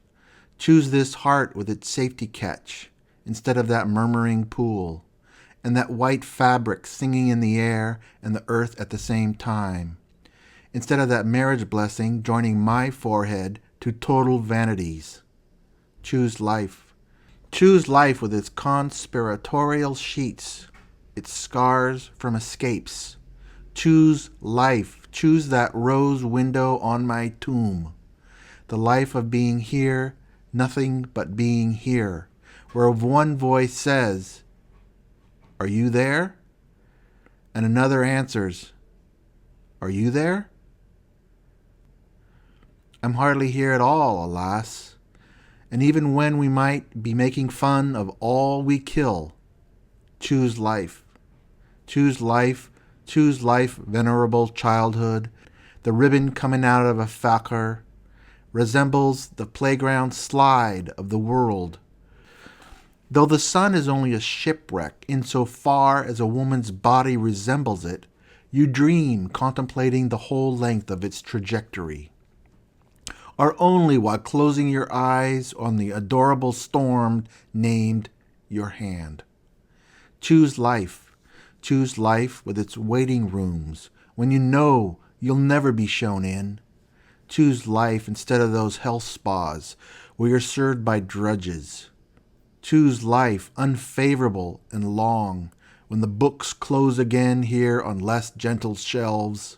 S1: choose this heart with its safety catch, instead of that murmuring pool, and that white fabric singing in the air and the earth at the same time, instead of that marriage blessing joining my forehead to total vanities. Choose life. Choose life with its conspiratorial sheets, its scars from escapes. Choose life. Choose that rose window on my tomb. The life of being here, nothing but being here, where one voice says, "Are you there?" And another answers, "Are you there?" I'm hardly here at all, alas. And even when we might be making fun of all we kill, choose life. Choose life, choose life, venerable childhood. The ribbon coming out of a fakir resembles the playground slide of the world. Though the sun is only a shipwreck insofar as a woman's body resembles it, you dream contemplating the whole length of its trajectory. Or only while closing your eyes on the adorable storm named your hand. Choose life. Choose life with its waiting rooms when you know you'll never be shown in. Choose life instead of those health spas where you're served by drudges. Choose life unfavorable and long when the books close again here on less gentle shelves,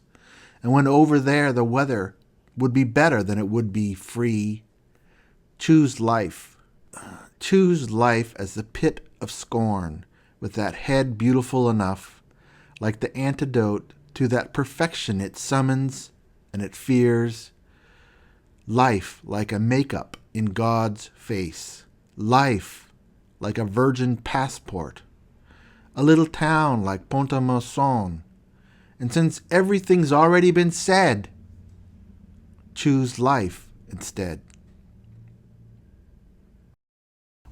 S1: and when over there the weather would be better than it would be free. Choose life. Choose life as the pit of scorn, with that head beautiful enough, like the antidote to that perfection it summons and it fears. Life like a makeup in God's face. Life like a virgin passport. A little town like Pont-à-Mousson. And since everything's already been said, choose life instead.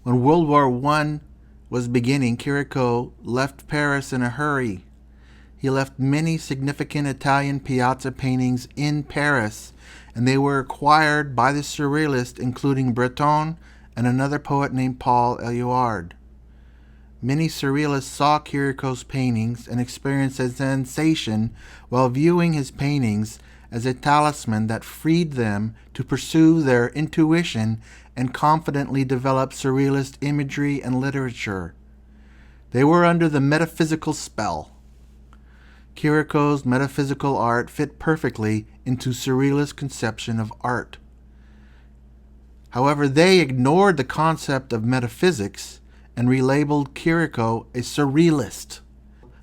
S1: When World War I was beginning, Chirico left Paris in a hurry. He left many significant Italian piazza paintings in Paris, and they were acquired by the Surrealists, including Breton and another poet named Paul Éluard. Many Surrealists saw Chirico's paintings and experienced a sensation while viewing his paintings as a talisman that freed them to pursue their intuition and confidently develop Surrealist imagery and literature. They were under the metaphysical spell. Chirico's metaphysical art fit perfectly into Surrealist conception of art. However, they ignored the concept of metaphysics and relabeled Chirico a Surrealist.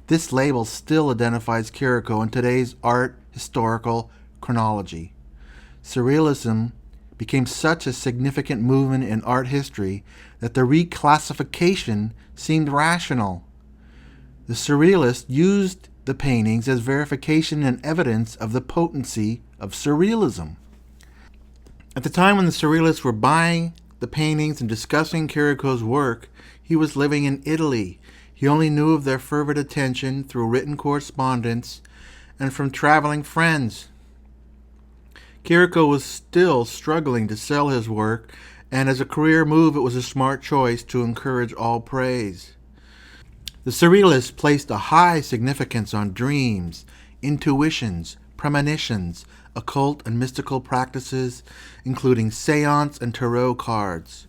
S1: This label still identifies Chirico in today's art historical chronology. Surrealism became such a significant movement in art history that the reclassification seemed rational. The Surrealists used the paintings as verification and evidence of the potency of Surrealism. At the time when the Surrealists were buying the paintings and discussing Chirico's work, he was living in Italy. He only knew of their fervent attention through written correspondence and from traveling friends. Chirico was still struggling to sell his work, and as a career move, it was a smart choice to encourage all praise. The Surrealists placed a high significance on dreams, intuitions, premonitions, occult and mystical practices, including seance and tarot cards.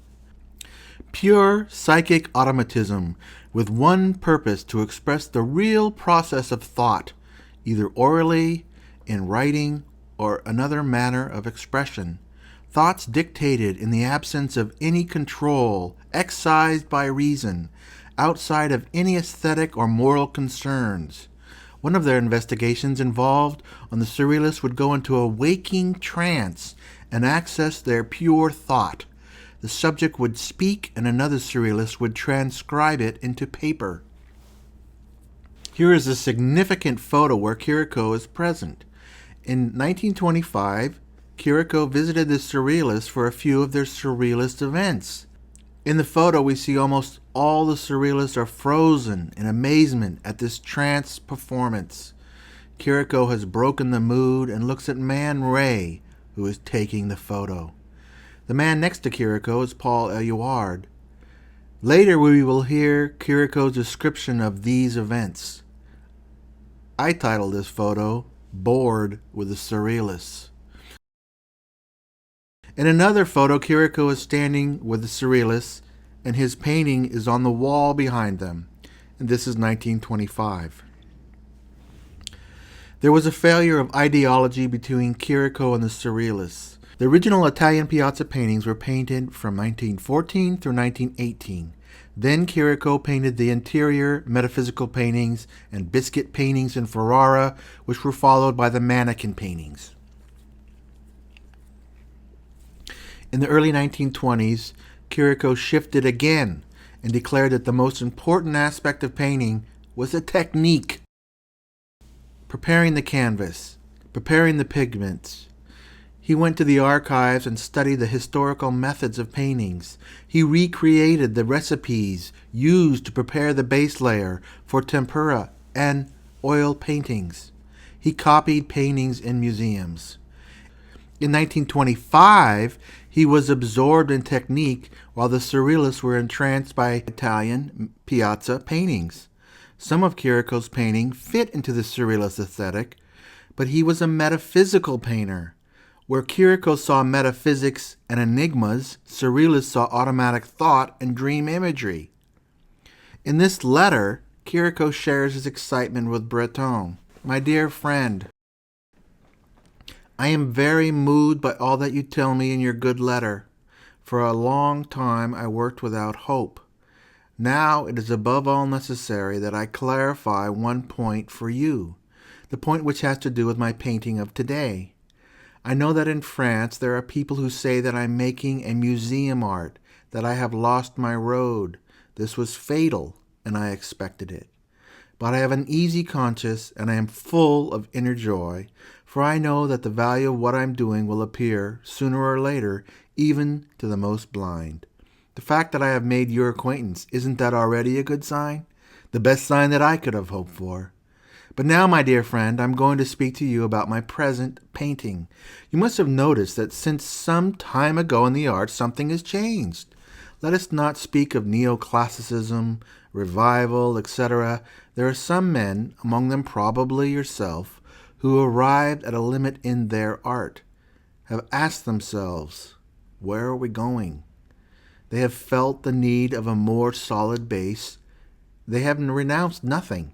S1: Pure psychic automatism with one purpose: to express the real process of thought, either orally, in writing, or another manner of expression. Thoughts dictated in the absence of any control, excised by reason, outside of any aesthetic or moral concerns. One of their investigations involved on the Surrealists would go into a waking trance and access their pure thought. The subject would speak and another Surrealist would transcribe it into paper. Here is a significant photo where Chirico is present. In 1925, Chirico visited the Surrealists for a few of their Surrealist events. In the photo, we see almost all the Surrealists are frozen in amazement at this trance performance. Chirico has broken the mood and looks at Man Ray, who is taking the photo. The man next to Chirico is Paul Éluard. Later, we will hear Chirico's description of these events. I titled this photo, Bored with the Surrealists. In another photo, Chirico is standing with the Surrealists, and his painting is on the wall behind them. And this is 1925. There was a failure of ideology between Chirico and the Surrealists. The original Italian piazza paintings were painted from 1914 through 1918. Then Chirico painted the interior metaphysical paintings and biscuit paintings in Ferrara, which were followed by the mannequin paintings. In the early 1920s, Chirico shifted again and declared that the most important aspect of painting was the technique. Preparing the canvas, preparing the pigments. He went to the archives and studied the historical methods of paintings. He recreated the recipes used to prepare the base layer for tempera and oil paintings. He copied paintings in museums. In 1925, he was absorbed in technique while the Surrealists were entranced by Italian piazza paintings. Some of Chirico's painting fit into the Surrealist aesthetic, but he was a metaphysical painter. Where Chirico saw metaphysics and enigmas, Surrealists saw automatic thought and dream imagery. In this letter, Chirico shares his excitement with Breton. My dear friend, I am very moved by all that you tell me in your good letter. For a long time I worked without hope. Now it is above all necessary that I clarify one point for you, the point which has to do with my painting of today. I know that in France there are people who say that I'm making a museum art, that I have lost my road. This was fatal, and I expected it. But I have an easy conscience, and I am full of inner joy, for I know that the value of what I'm doing will appear, sooner or later, even to the most blind. The fact that I have made your acquaintance, isn't that already a good sign? The best sign that I could have hoped for. But now, my dear friend, I'm going to speak to you about my present painting. You must have noticed that since some time ago in the arts, something has changed. Let us not speak of neoclassicism, revival, etc. There are some men, among them probably yourself, who arrived at a limit in their art, have asked themselves, where are we going? They have felt the need of a more solid base. They have renounced nothing.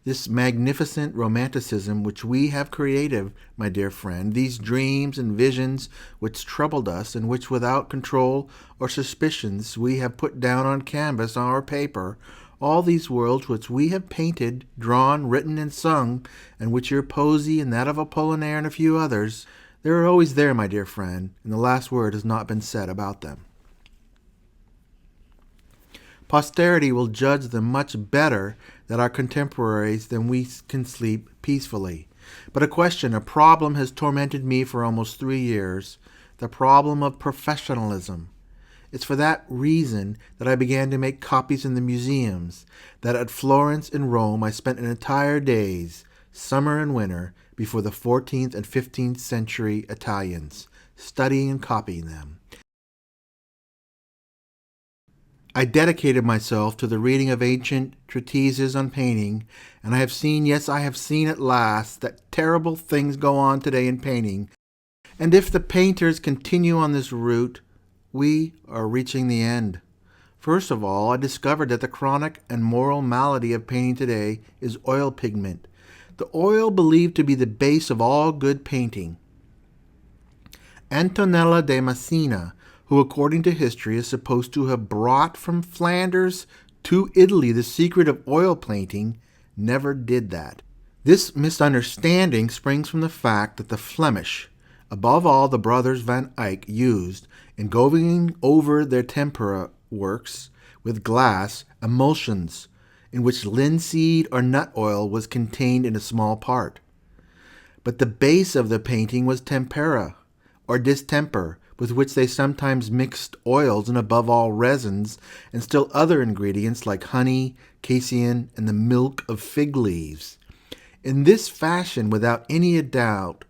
S1: This magnificent romanticism which we have created, my dear friend, these dreams and visions which troubled us and which without control or suspicions we have put down on canvas or paper, all these worlds which we have painted, drawn, written, and sung, and which your poesy and that of Apollinaire and a few others, they are always there, my dear friend, and the last word has not been said about them. Posterity will judge them much better than our contemporaries than we can sleep peacefully. But a problem has tormented me for almost 3 years, the problem of professionalism. It's for that reason that I began to make copies in the museums, that at Florence and Rome I spent entire days, summer and winter, before the 14th and 15th century Italians, studying and copying them. I dedicated myself to the reading of ancient treatises on painting, and I have seen at last, that terrible things go on today in painting, and if the painters continue on this route, we are reaching the end. First of all, I discovered that the chronic and moral malady of painting today is oil pigment, the oil believed to be the base of all good painting. Antonella de Messina, who according to history is supposed to have brought from Flanders to Italy the secret of oil painting, never did that. This misunderstanding springs from the fact that the Flemish, above all the brothers Van Eyck, used, in going over their tempera works with glass, emulsions, in which linseed or nut oil was contained in a small part. But the base of the painting was tempera, or distemper, with which they sometimes mixed oils and above all resins, and still other ingredients like honey, casein, and the milk of fig leaves. In this fashion, without any doubt,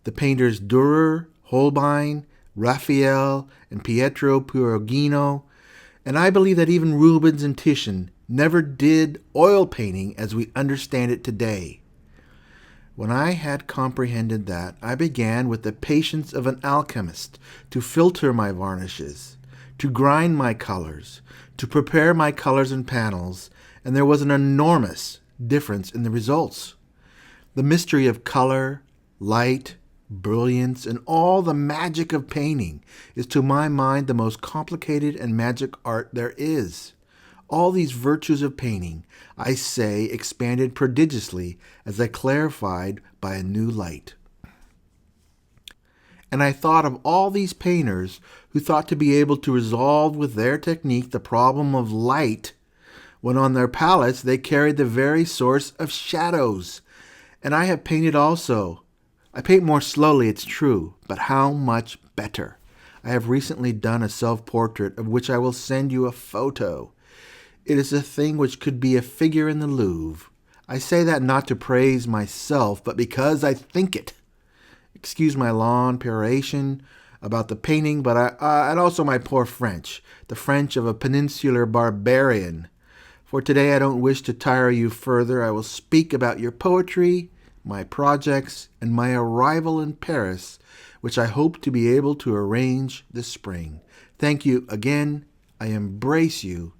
S1: the painters Dürer, Holbein, Raphael, and Pietro Perugino, and I believe that even Rubens and Titian, never did oil painting as we understand it today. When I had comprehended that, I began with the patience of an alchemist to filter my varnishes, to grind my colors, to prepare my colors and panels, and there was an enormous difference in the results. The mystery of color, light, brilliance, and all the magic of painting is to my mind the most complicated and magic art there is. All these virtues of painting, I say, expanded prodigiously as I clarified by a new light. And I thought of all these painters who thought to be able to resolve with their technique the problem of light, when on their palettes they carried the very source of shadows. And I have painted also. I paint more slowly, it's true, but how much better. I have recently done a self-portrait of which I will send you a photo. It is a thing which could be a figure in the Louvre. I say that not to praise myself, but because I think it. Excuse my long peroration about the painting, but and also my poor French, the French of a peninsular barbarian. For today I don't wish to tire you further. I will speak about your poetry, my projects, and my arrival in Paris, which I hope to be able to arrange this spring. Thank you again. I embrace you.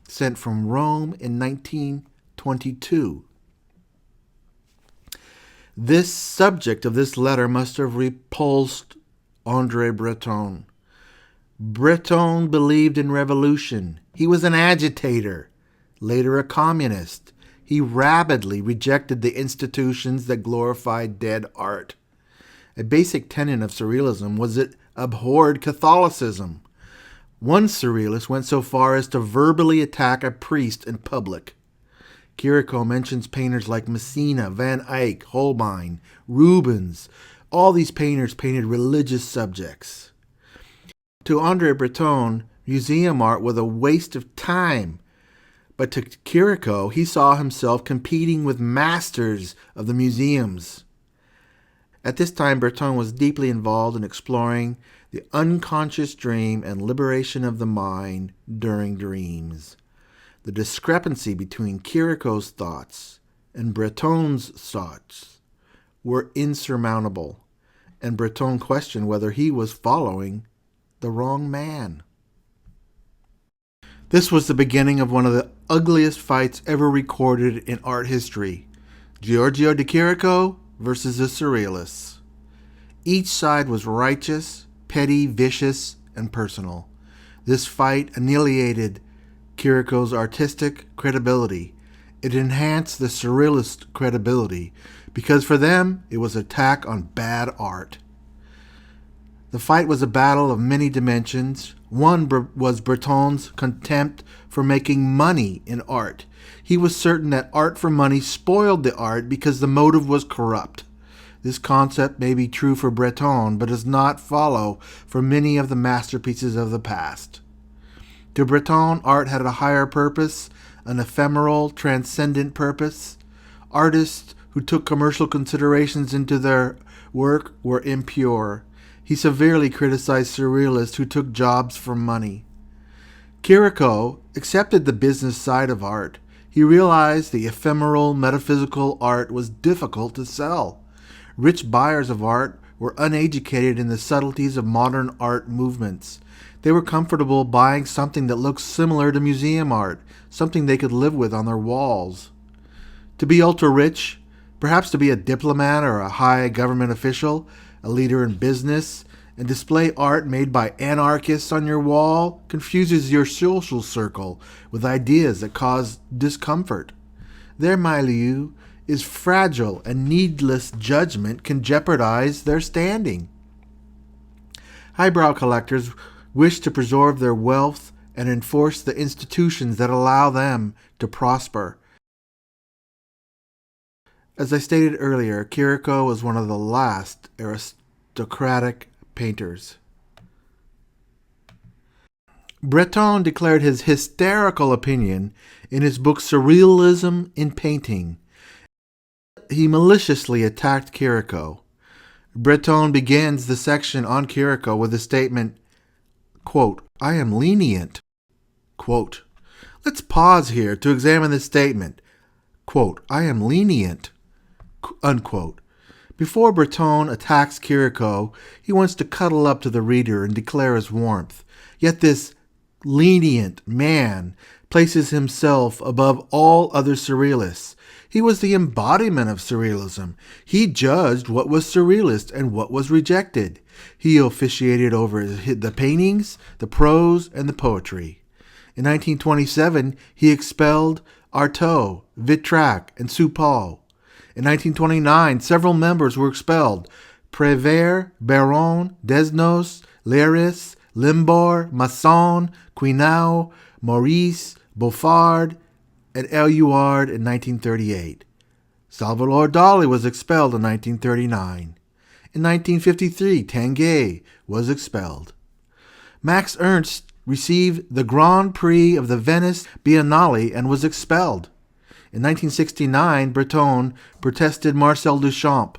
S1: Sent from Rome in 1922. This subject of this letter must have repulsed André Breton. Breton believed in revolution. He was an agitator, later a communist. He rabidly rejected the institutions that glorified dead art. A basic tenet of Surrealism was it abhorred Catholicism. One Surrealist went so far as to verbally attack a priest in public. Chirico mentions painters like Messina, Van Eyck, Holbein, Rubens. All these painters painted religious subjects. To André Breton, museum art was a waste of time. But to Chirico, he saw himself competing with masters of the museums. At this time, Breton was deeply involved in exploring the unconscious dream and liberation of the mind during dreams. The discrepancy between Chirico's thoughts and Breton's thoughts were insurmountable, and Breton questioned whether he was following the wrong man. This was the beginning of one of the ugliest fights ever recorded in art history, Giorgio de Chirico versus the Surrealists. Each side was righteous, petty, vicious, and personal. This fight annihilated Chirico's artistic credibility. It enhanced the Surrealist credibility because for them it was an attack on bad art. The fight was a battle of many dimensions. One was Breton's contempt for making money in art. He was certain that art for money spoiled the art because the motive was corrupt. This concept may be true for Breton, but does not follow for many of the masterpieces of the past. To Breton, art had a higher purpose, an ephemeral, transcendent purpose. Artists who took commercial considerations into their work were impure. He severely criticized Surrealists who took jobs for money. Chirico accepted the business side of art. He realized the ephemeral, metaphysical art was difficult to sell. Rich buyers of art were uneducated in the subtleties of modern art movements. They were comfortable buying something that looked similar to museum art, something they could live with on their walls. To be ultra-rich, perhaps to be a diplomat or a high government official, a leader in business, and display art made by anarchists on your wall confuses your social circle with ideas that cause discomfort. Their milieu is fragile, and needless judgment can jeopardize their standing. Highbrow collectors wish to preserve their wealth and enforce the institutions that allow them to prosper. As I stated earlier, Chirico was one of the last aristocratic painters. Breton declared his hysterical opinion in his book Surrealism in Painting. He maliciously attacked Chirico. Breton begins the section on Chirico with the statement, quote, "I am lenient." Quote, let's pause here to examine this statement. Quote, "I am lenient." Unquote. Before Breton attacks Chirico, he wants to cuddle up to the reader and declare his warmth. Yet this lenient man places himself above all other surrealists. He was the embodiment of surrealism. He judged what was surrealist and what was rejected. He officiated over the paintings, the prose, and the poetry. In 1927, he expelled Artaud, Vitrac, and Supau. In 1929, several members were expelled: Prévert, Baron, Desnos, Léris, Limbourg, Masson, Quinault, Maurice, Beaufard, and Éluard in 1938. Salvador Dali was expelled in 1939. In 1953, Tanguay was expelled. Max Ernst received the Grand Prix of the Venice Biennale and was expelled. In 1969, Breton protested Marcel Duchamp.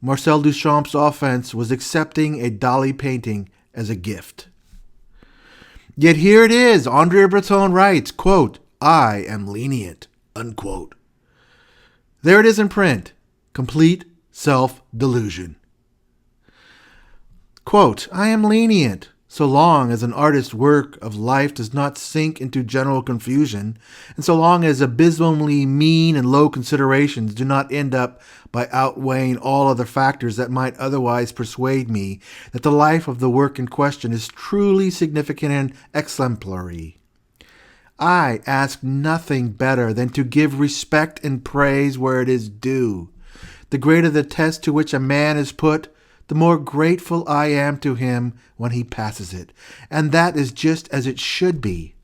S1: Marcel Duchamp's offense was accepting a Dali painting as a gift. Yet here it is. André Breton writes, quote, "I am lenient," unquote. There it is in print. Complete self-delusion. Quote, "I am lenient, so long as an artist's work of life does not sink into general confusion, and so long as abysmally mean and low considerations do not end up by outweighing all other factors that might otherwise persuade me that the life of the work in question is truly significant and exemplary. I ask nothing better than to give respect and praise where it is due. The greater the test to which a man is put, the more grateful I am to him when he passes it. And that is just as it should be.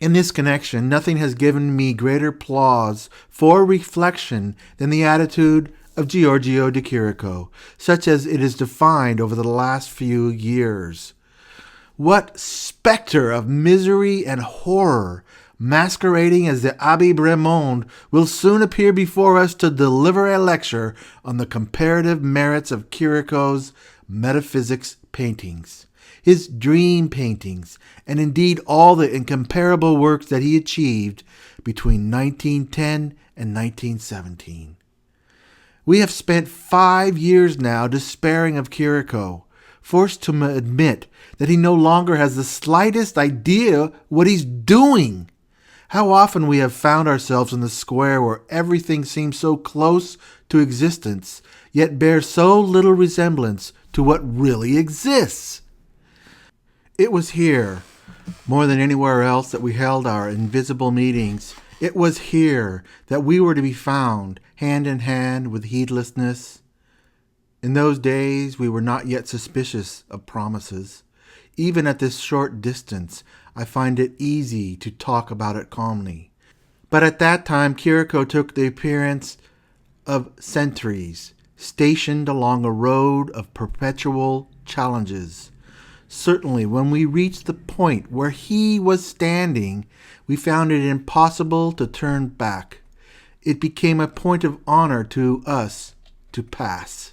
S1: In this connection, nothing has given me greater pause for reflection than the attitude of Giorgio de Chirico, such as it is defined over the last few years. What specter of misery and horror, masquerading as the Abbé Bremond, will soon appear before us to deliver a lecture on the comparative merits of Chirico's Metaphysics paintings, his dream paintings, and indeed all the incomparable works that he achieved between 1910 and 1917. We have spent 5 years now despairing of Chirico, forced to admit that he no longer has the slightest idea what he's doing. How often we have found ourselves in the square where everything seems so close to existence, yet bears so little resemblance to what really exists. It was here, more than anywhere else, that we held our invisible meetings. It was here that we were to be found, hand in hand with heedlessness. In those days, we were not yet suspicious of promises. Even at this short distance, I find it easy to talk about it calmly. But at that time, Chirico took the appearance of sentries, stationed along a road of perpetual challenges. Certainly, when we reached the point where he was standing, we found it impossible to turn back. It became a point of honor to us to pass.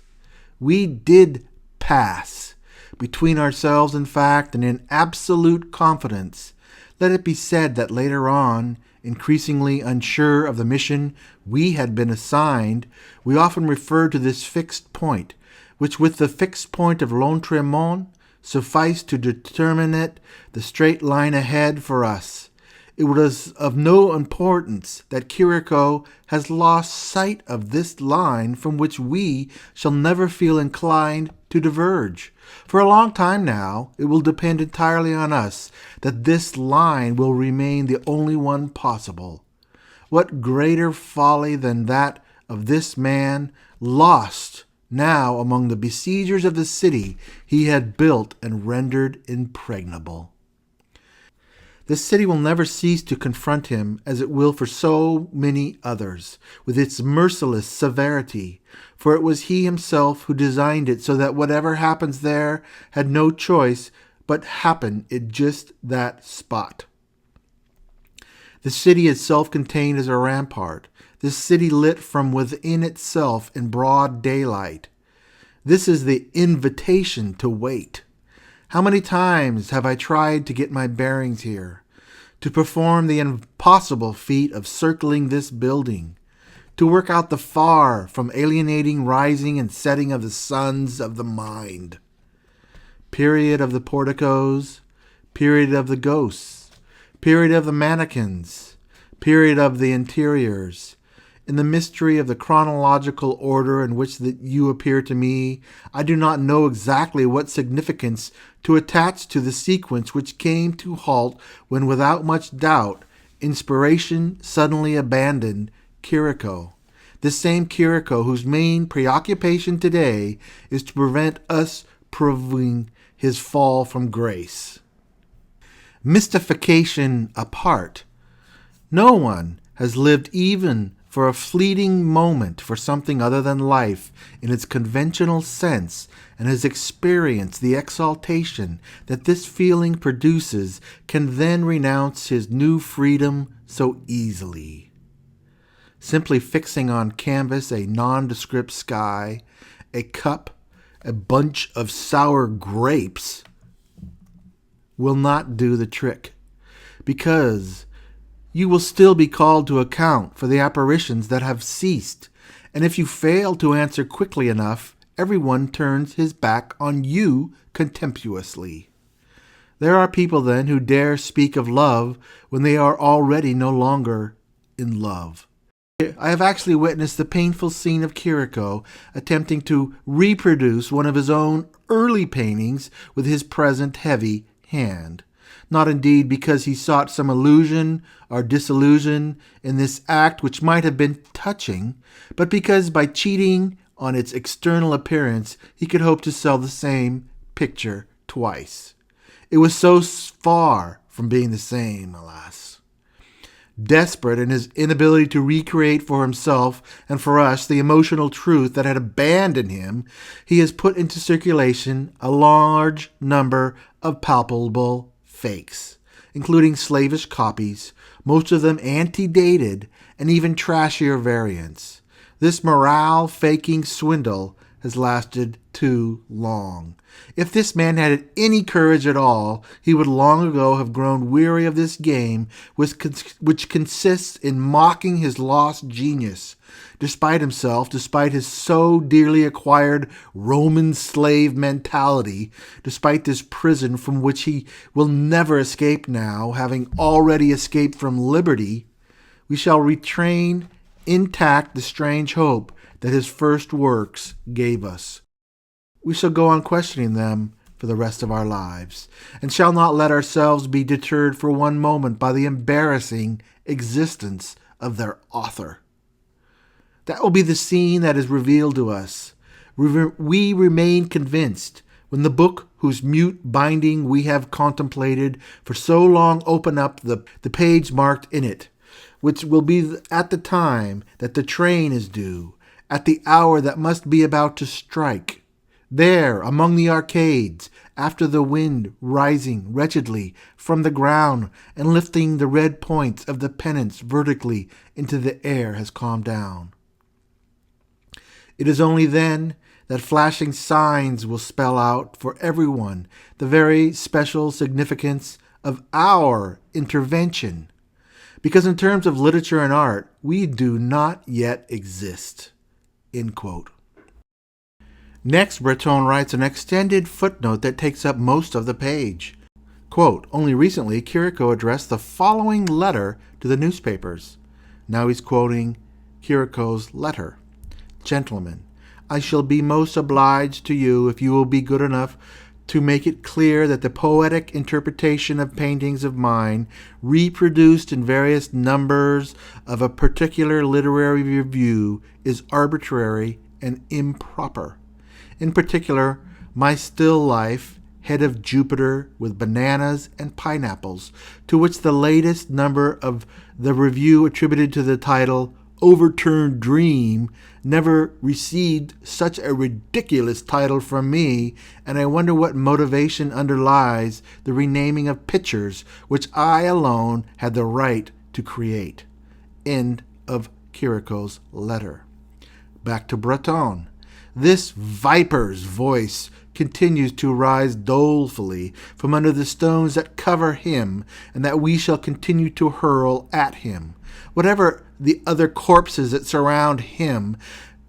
S1: We did pass, between ourselves in fact and in absolute confidence. Let it be said that later on, increasingly unsure of the mission we had been assigned, we often referred to this fixed point, which with the fixed point of L'Entremont sufficed to determine the straight line ahead for us. It was of no importance that Chirico has lost sight of this line from which we shall never feel inclined to diverge. For a long time now, it will depend entirely on us that this line will remain the only one possible. What greater folly than that of this man, lost now among the besiegers of the city he had built and rendered impregnable? The city will never cease to confront him, as it will for so many others, with its merciless severity, for it was he himself who designed it so that whatever happens there had no choice but happen in just that spot. The city is self-contained as a rampart, the city lit from within itself in broad daylight. This is the invitation to wait. How many times have I tried to get my bearings here, to perform the impossible feat of circling this building, to work out the far from alienating rising and setting of the suns of the mind. Period of the porticos, period of the ghosts, period of the mannequins, period of the interiors. In the mystery of the chronological order in which you appear to me, I do not know exactly what significance to attach to the sequence which came to halt when, without much doubt, inspiration suddenly abandoned Chirico. This same Chirico whose main preoccupation today is to prevent us proving his fall from grace. Mystification apart, no one has lived even for a fleeting moment for something other than life in its conventional sense, and has experienced the exaltation that this feeling produces, can then renounce his new freedom so easily. Simply fixing on canvas a nondescript sky, a cup, a bunch of sour grapes will not do the trick, because you will still be called to account for the apparitions that have ceased, and if you fail to answer quickly enough, everyone turns his back on you contemptuously. There are people then who dare speak of love when they are already no longer in love. I have actually witnessed the painful scene of Chirico attempting to reproduce one of his own early paintings with his present heavy hand. Not indeed because he sought some illusion or disillusion in this act which might have been touching, but because by cheating on its external appearance he could hope to sell the same picture twice. It was so far from being the same, alas. Desperate in his inability to recreate for himself and for us the emotional truth that had abandoned him, he has put into circulation a large number of palpable fakes, including slavish copies, most of them antedated, and even trashier variants. This morale-faking swindle has lasted too long. If this man had any courage at all, he would long ago have grown weary of this game which consists in mocking his lost genius, despite himself, despite his so dearly acquired Roman slave mentality, despite this prison from which he will never escape now, having already escaped from liberty. We shall retain intact the strange hope that his first works gave us. We shall go on questioning them for the rest of our lives, and shall not let ourselves be deterred for one moment by the embarrassing existence of their author. That will be the scene that is revealed to us. We remain convinced when the book whose mute binding we have contemplated for so long open up the page marked in it, which will be at the time that the train is due, at the hour that must be about to strike. There, among the arcades, after the wind rising wretchedly from the ground and lifting the red points of the pennants vertically into the air has calmed down. It is only then that flashing signs will spell out for everyone the very special significance of our intervention. Because in terms of literature and art, we do not yet exist. End quote. Next, Breton writes an extended footnote that takes up most of the page. Quote, only recently, Chirico addressed the following letter to the newspapers. Now he's quoting Chirico's letter. Gentlemen, I shall be most obliged to you if you will be good enough to make it clear that the poetic interpretation of paintings of mine, reproduced in various numbers of a particular literary review, is arbitrary and improper. In particular, my still life, Head of Jupiter with bananas and pineapples, to which the latest number of the review attributed to the title Overturned Dream never received such a ridiculous title from me, and I wonder what motivation underlies the renaming of pictures which I alone had the right to create. End of Chirico's letter. Back to Breton. This viper's voice continues to rise dolefully from under the stones that cover him, and that we shall continue to hurl at him. Whatever the other corpses that surround him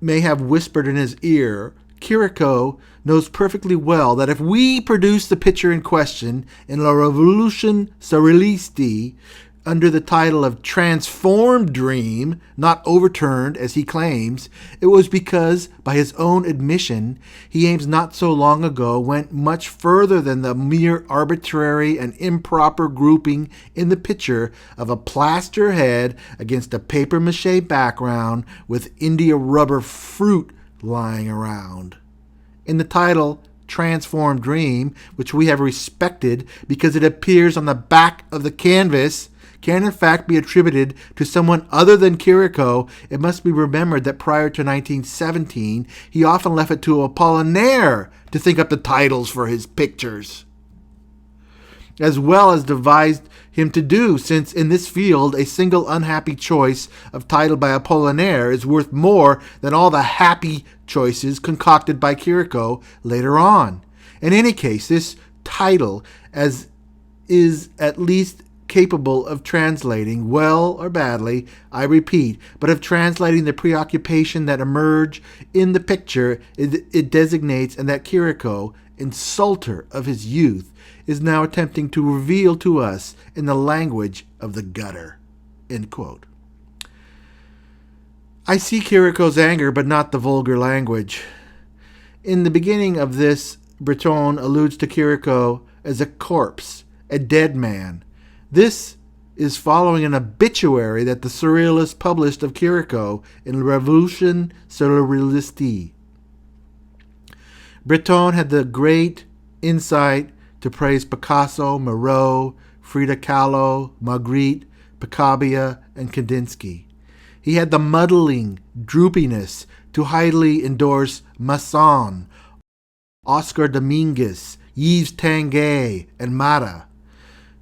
S1: may have whispered in his ear, Chirico knows perfectly well that if we produce the picture in question in La Révolution Surrealiste under the title of Transformed Dream, not overturned as he claims, it was because, by his own admission, he aims not so long ago went much further than the mere arbitrary and improper grouping in the picture of a plaster head against a papier-mâché background with India rubber fruit lying around. In the title Transformed Dream, which we have respected because it appears on the back of the canvas, can in fact be attributed to someone other than Chirico, it must be remembered that prior to 1917, he often left it to Apollinaire to think up the titles for his pictures, as well as devised him to do, since in this field a single unhappy choice of title by Apollinaire is worth more than all the happy choices concocted by Chirico later on. In any case, this title is at least capable of translating, well or badly, I repeat, but of translating the preoccupation that emerge in the picture it designates, and that Chirico, insulter of his youth, is now attempting to reveal to us in the language of the gutter." End quote. I see Chirico's anger, but not the vulgar language. In the beginning of this, Breton alludes to Chirico as a corpse, a dead man. This is following an obituary that the Surrealists published of Chirico in Révolution Surrealiste. Breton had the great insight to praise Picasso, Moreau, Frida Kahlo, Magritte, Picabia, and Kandinsky. He had the muddling droopiness to highly endorse Masson, Oscar Dominguez, Yves Tanguay, and Marat.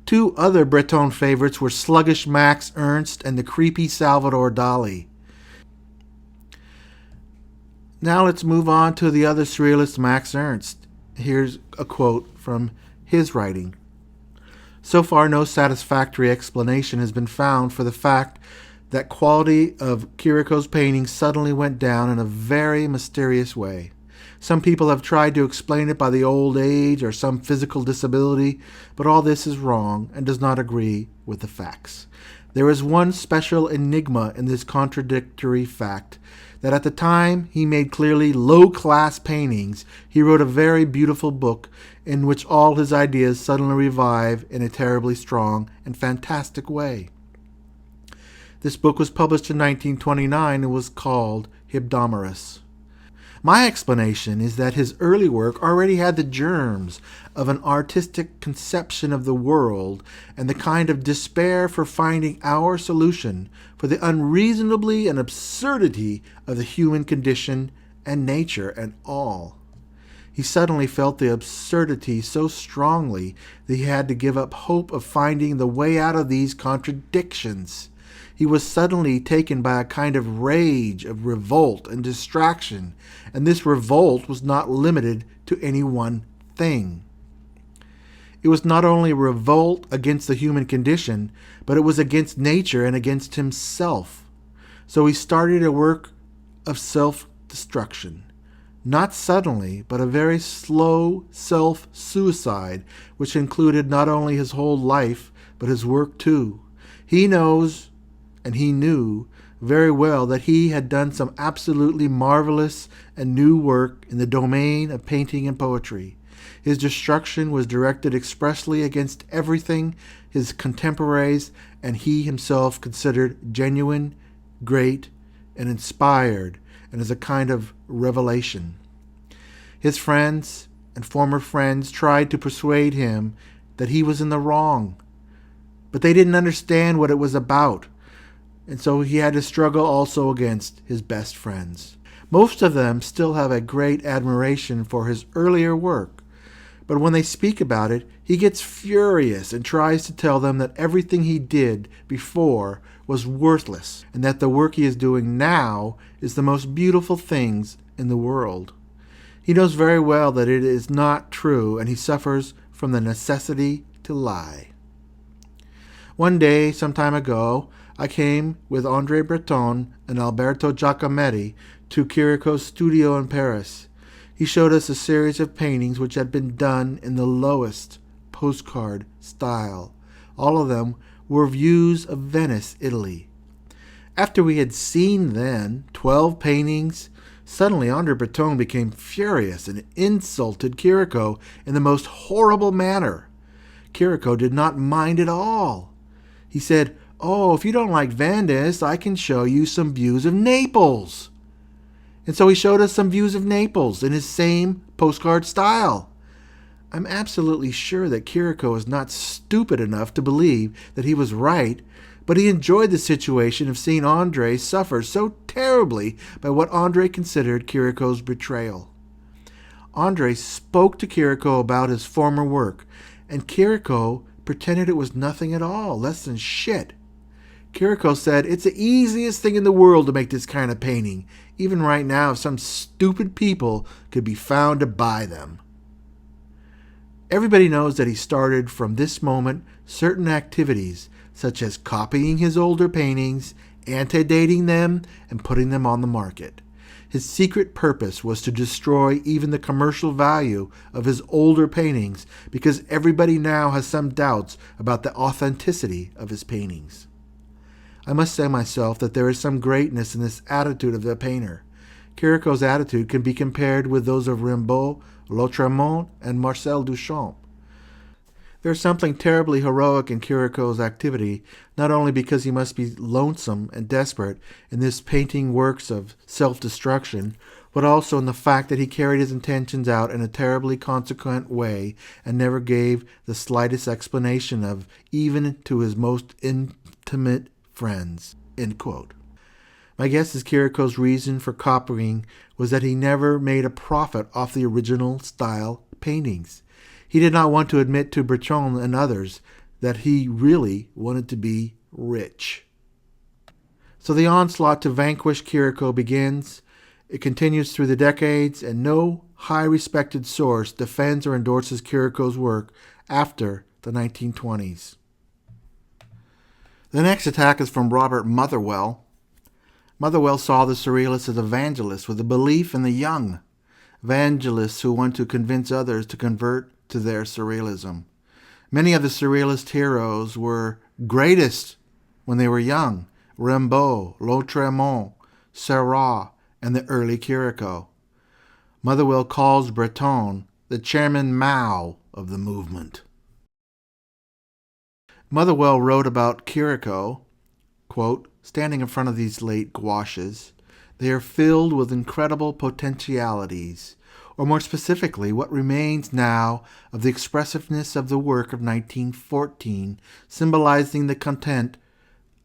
S1: Two other Breton favorites were sluggish Max Ernst and the creepy Salvador Dali. Now let's move on to the other surrealist, Max Ernst. Here's a quote from his writing. "So far, no satisfactory explanation has been found for the fact that quality of Chirico's paintings suddenly went down in a very mysterious way. Some people have tried to explain it by the old age or some physical disability, but all this is wrong and does not agree with the facts. There is one special enigma in this contradictory fact, that at the time he made clearly low-class paintings, he wrote a very beautiful book in which all his ideas suddenly revive in a terribly strong and fantastic way. This book was published in 1929 and was called Hebdomeris. My explanation is that his early work already had the germs of an artistic conception of the world and the kind of despair for finding our solution for the unreasonably and absurdity of the human condition and nature and all. He suddenly felt the absurdity so strongly that he had to give up hope of finding the way out of these contradictions. He was suddenly taken by a kind of rage, of revolt and distraction, and this revolt was not limited to any one thing. It was not only a revolt against the human condition, but it was against nature and against himself. So he started a work of self-destruction. Not suddenly, but a very slow self-suicide, which included not only his whole life, but his work too. He knows, and he knew very well, that he had done some absolutely marvelous and new work in the domain of painting and poetry. His destruction was directed expressly against everything his contemporaries and he himself considered genuine, great, and inspired, and as a kind of revelation. His friends and former friends tried to persuade him that he was in the wrong, but they didn't understand what it was about, and so he had to struggle also against his best friends. Most of them still have a great admiration for his earlier work, but when they speak about it, he gets furious and tries to tell them that everything he did before was worthless, and that the work he is doing now is the most beautiful things in the world. He knows very well that it is not true, and he suffers from the necessity to lie. One day, some time ago, I came with André Breton and Alberto Giacometti to Chirico's studio in Paris. He showed us a series of paintings which had been done in the lowest postcard style. All of them were views of Venice, Italy. After we had seen then 12 paintings, suddenly Andre Breton became furious and insulted Chirico in the most horrible manner. Chirico did not mind at all. He said, "Oh, if you don't like Venice, I can show you some views of Naples." And so he showed us some views of Naples in his same postcard style. I'm absolutely sure that Chirico is not stupid enough to believe that he was right, but he enjoyed the situation of seeing Andre suffer so terribly by what Andre considered Chirico's betrayal. Andre spoke to Chirico about his former work, and Chirico pretended it was nothing at all, less than shit. Chirico said, "It's the easiest thing in the world to make this kind of painting. Even right now, some stupid people could be found to buy them." Everybody knows that he started from this moment certain activities, such as copying his older paintings, antedating them, and putting them on the market. His secret purpose was to destroy even the commercial value of his older paintings, because everybody now has some doubts about the authenticity of his paintings. I must say myself that there is some greatness in this attitude of the painter. Chirico's attitude can be compared with those of Rimbaud, Lautréamont, and Marcel Duchamp. There is something terribly heroic in Chirico's activity, not only because he must be lonesome and desperate in this painting works of self-destruction, but also in the fact that he carried his intentions out in a terribly consequent way and never gave the slightest explanation of even to his most intimate friends. End quote. My guess is Chirico's reason for copying was that he never made a profit off the original style paintings. He did not want to admit to Breton and others that he really wanted to be rich. So the onslaught to vanquish Chirico begins. It continues through the decades, and no high-respected source defends or endorses Chirico's work after the 1920s. The next attack is from Robert Motherwell. Motherwell saw the Surrealists as evangelists with a belief in the young, evangelists who want to convince others to convert to their Surrealism. Many of the Surrealist heroes were greatest when they were young: Rimbaud, Lautréamont, Seurat, and the early Chirico. Motherwell calls Breton the Chairman Mao of the movement. Motherwell wrote about Chirico, quote, "Standing in front of these late gouaches, they are filled with incredible potentialities, or more specifically, what remains now of the expressiveness of the work of 1914, symbolizing the content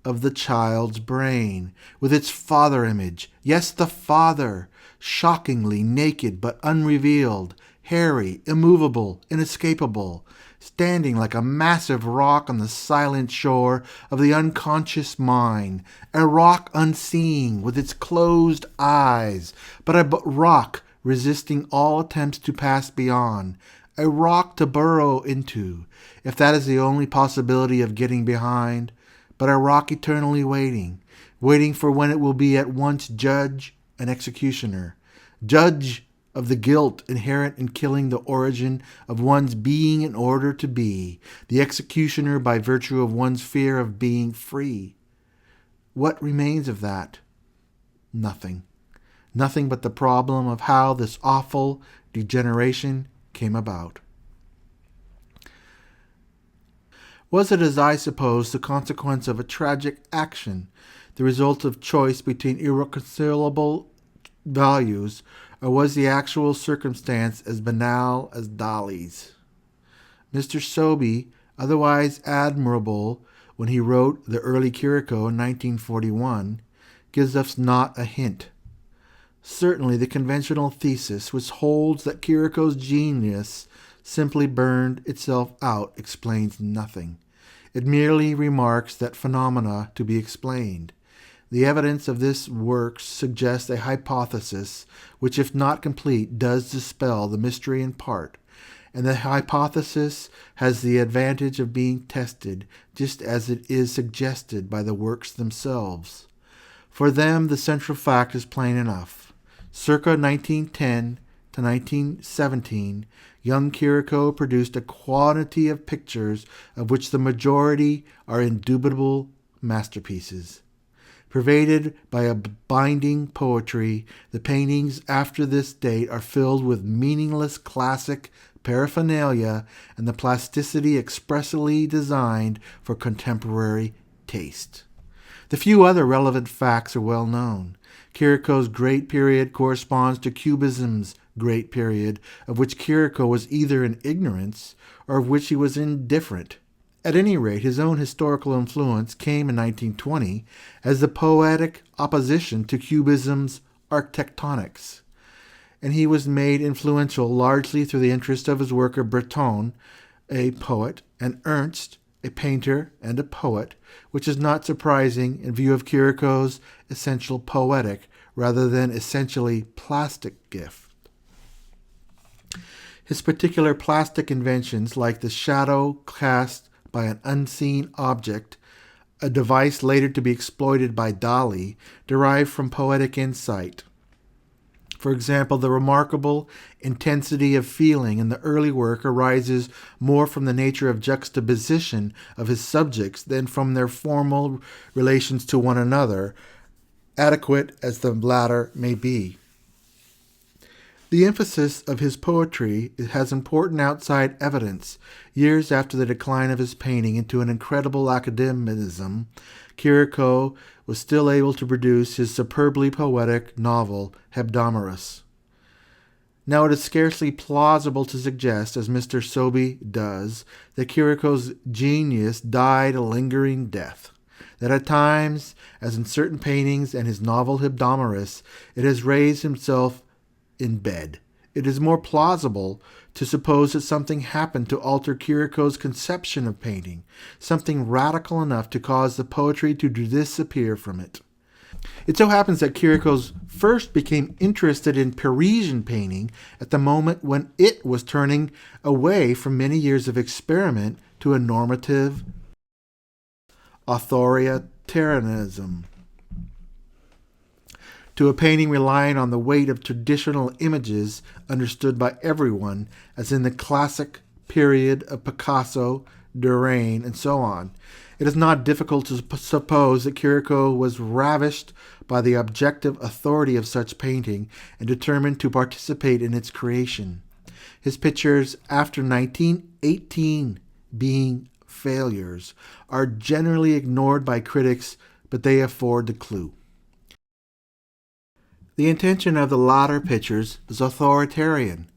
S1: of the child's brain, with its father image, yes, the father, shockingly naked but unrevealed, hairy, immovable, inescapable, standing like a massive rock on the silent shore of the unconscious mind, a rock unseeing with its closed eyes, but a rock resisting all attempts to pass beyond, a rock to burrow into, if that is the only possibility of getting behind, but a rock eternally waiting for when it will be at once judge and executioner, judge of the guilt inherent in killing the origin of one's being in order to be, the executioner by virtue of one's fear of being free. What remains of that? Nothing. Nothing but the problem of how this awful degeneration came about. Was it, as I suppose, the consequence of a tragic action, the result of choice between irreconcilable values, or was the actual circumstance as banal as Dali's? Mr. Sobey, otherwise admirable when he wrote The Early Chirico in 1941, gives us not a hint. Certainly the conventional thesis, which holds that Chirico's genius simply burned itself out, explains nothing. It merely remarks that phenomena to be explained. The evidence of this work suggests a hypothesis which, if not complete, does dispel the mystery in part, and the hypothesis has the advantage of being tested just as it is suggested by the works themselves. For them the central fact is plain enough. Circa 1910, to 1917, young Chirico produced a quantity of pictures of which the majority are indubitable masterpieces. Pervaded by a binding poetry, the paintings after this date are filled with meaningless classic paraphernalia and the plasticity expressly designed for contemporary taste. The few other relevant facts are well known. Chirico's great period corresponds to Cubism's great period, of which Chirico was either in ignorance or of which he was indifferent. At any rate, his own historical influence came in 1920 as the poetic opposition to Cubism's architectonics, and he was made influential largely through the interest of his worker Breton, a poet, and Ernst, a painter and a poet, which is not surprising in view of Chirico's essential poetic rather than essentially plastic gift. His particular plastic inventions, like the shadow cast by an unseen object, a device later to be exploited by Dali, derive from poetic insight. For example, the remarkable intensity of feeling in the early work arises more from the nature of juxtaposition of his subjects than from their formal relations to one another, adequate as the latter may be. The emphasis of his poetry has important outside evidence. Years after the decline of his painting into an incredible academicism, Chirico was still able to produce his superbly poetic novel, Hebdomadus. Now it is scarcely plausible to suggest, as Mr. Sobey does, that Chirico's genius died a lingering death, that at times, as in certain paintings and his novel Hebdomadus, it has raised himself in bed. It is more plausible to suppose that something happened to alter Chirico's conception of painting, something radical enough to cause the poetry to disappear from it. It so happens that Chirico first became interested in Parisian painting at the moment when it was turning away from many years of experiment to a normative authoritarianism, to a painting relying on the weight of traditional images understood by everyone, as in the classic period of Picasso, Turin, and so on. It is not difficult to suppose that Chirico was ravished by the objective authority of such painting and determined to participate in its creation. His pictures after 1918 being failures are generally ignored by critics, but they afford the clue. The intention of the latter pictures is authoritarian.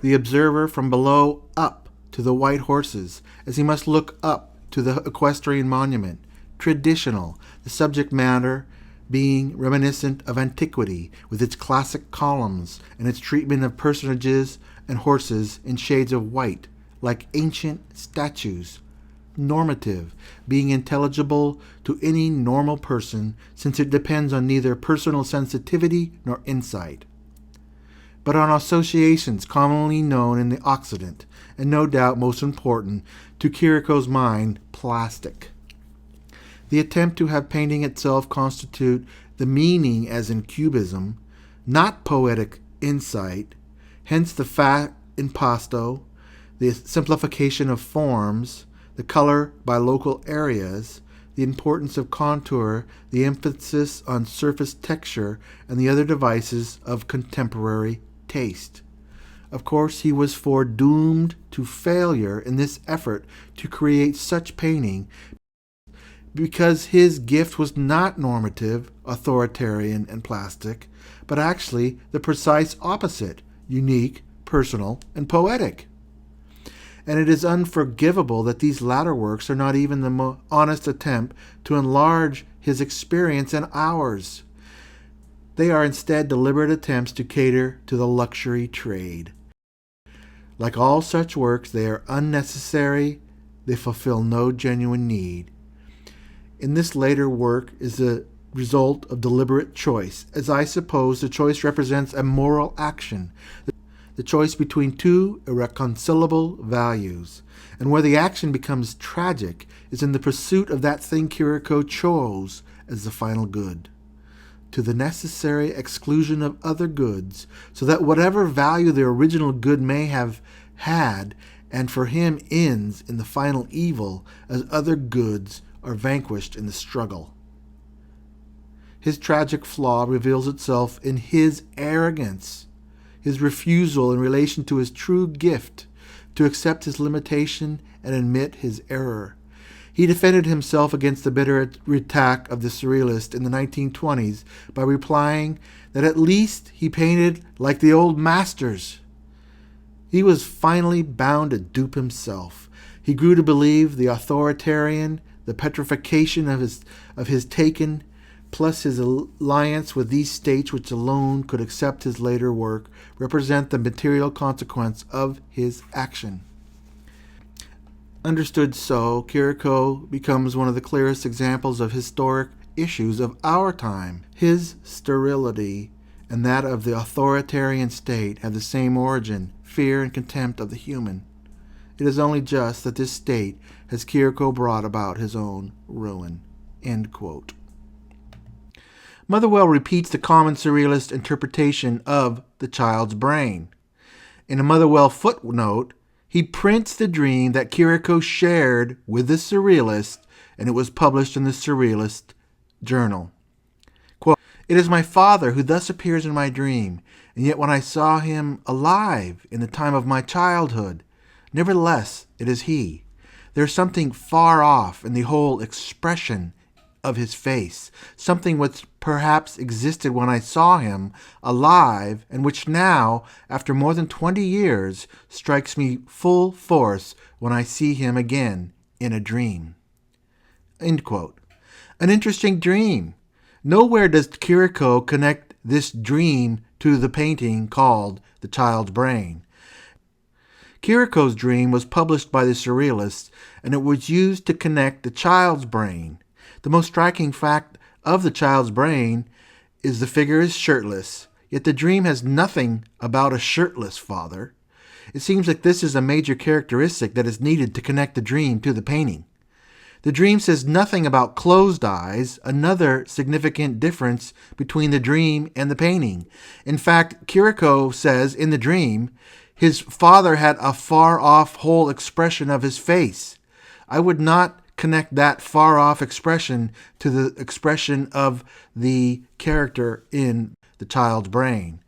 S1: The observer from below up to the white horses, as he must look up to the equestrian monument. Traditional, the subject matter being reminiscent of antiquity, with its classic columns and its treatment of personages and horses in shades of white, like ancient statues. Normative, being intelligible to any normal person, since it depends on neither personal sensitivity nor insight, but on associations commonly known in the Occident, and no doubt most important to Chirico's mind, plastic. The attempt to have painting itself constitute the meaning as in Cubism, not poetic insight, hence the fat impasto, the simplification of forms, the color by local areas, the importance of contour, the emphasis on surface texture, and the other devices of contemporary taste. Of course, he was foredoomed to failure in this effort to create such painting because his gift was not normative, authoritarian, and plastic, but actually the precise opposite, unique, personal, and poetic. And it is unforgivable that these latter works are not even the honest attempt to enlarge his experience and ours. They are instead deliberate attempts to cater to the luxury trade. Like all such works, they are unnecessary, they fulfill no genuine need. In this later work is the result of deliberate choice, as I suppose the choice represents a moral action, the choice between two irreconcilable values, and where the action becomes tragic is in the pursuit of that thing Chirico chose as the final good. to the necessary exclusion of other goods, so that whatever value the original good may have had, and for him ends in the final evil as other goods are vanquished in the struggle. His tragic flaw reveals itself in his arrogance, his refusal in relation to his true gift to accept his limitation and admit his error. He defended himself against the bitter attack of the Surrealists in the 1920s by replying that at least he painted like the old masters. He was finally bound to dupe himself. He grew to believe the authoritarian, the petrification of his taken, plus his alliance with these states which alone could accept his later work, represent the material consequence of his action. Understood so, Chirico becomes one of the clearest examples of historic issues of our time. His sterility and that of the authoritarian state have the same origin, fear and contempt of the human. It is only just that this state has Chirico brought about his own ruin." End quote. Motherwell repeats the common Surrealist interpretation of the child's brain. In a Motherwell footnote, he prints the dream that Chirico shared with the Surrealist, and it was published in the Surrealist journal. Quote, "It is my father who thus appears in my dream, and yet when I saw him alive in the time of my childhood, nevertheless it is he. There is something far off in the whole expression of his face, something which perhaps existed when I saw him alive, and which now, after more than 20 years, strikes me full force when I see him again in a dream." End quote. An interesting dream. Nowhere does Chirico connect this dream to the painting called The Child's Brain. Chirico's dream was published by the Surrealists, and it was used to connect the child's brain. The most striking fact of the child's brain is the figure is shirtless, yet the dream has nothing about a shirtless father. It seems like this is a major characteristic that is needed to connect the dream to the painting. The dream says nothing about closed eyes, another significant difference between the dream and the painting. In fact, Chirico says in the dream, his father had a far-off whole expression of his face. I would not connect that far-off expression to the expression of the character in the child's brain.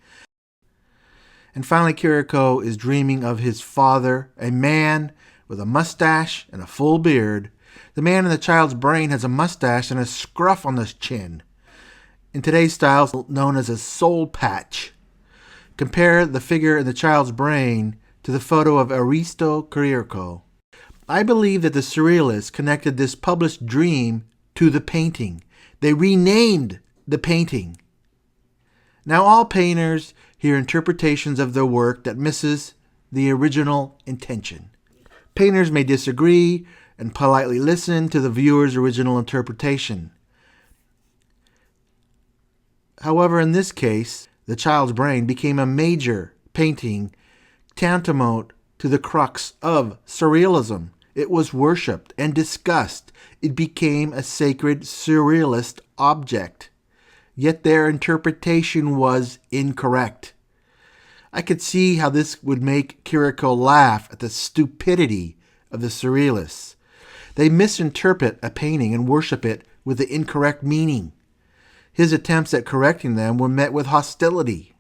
S1: And finally, Chirico is dreaming of his father, a man with a mustache and a full beard. The man in the child's brain has a mustache and a scruff on his chin. In today's style, known as a soul patch. Compare the figure in the child's brain to the photo of Aristocratic. I believe that the Surrealists connected this published dream to the painting. They renamed the painting. Now all painters hear interpretations of their work that misses the original intention. Painters may disagree and politely listen to the viewer's original interpretation. However, in this case, The Child's Brain became a major painting tantamount to the crux of Surrealism. It was worshipped and discussed. It became a sacred Surrealist object. Yet their interpretation was incorrect. I could see how this would make Chirico laugh at the stupidity of the Surrealists. They misinterpret a painting and worship it with the incorrect meaning. His attempts at correcting them were met with hostility.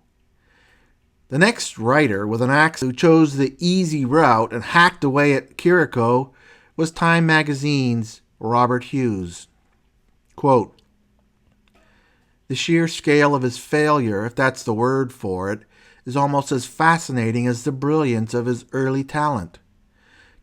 S1: The next writer with an axe who chose the easy route and hacked away at Chirico was Time magazine's Robert Hughes. Quote, "The sheer scale of his failure, if that's the word for it, is almost as fascinating as the brilliance of his early talent.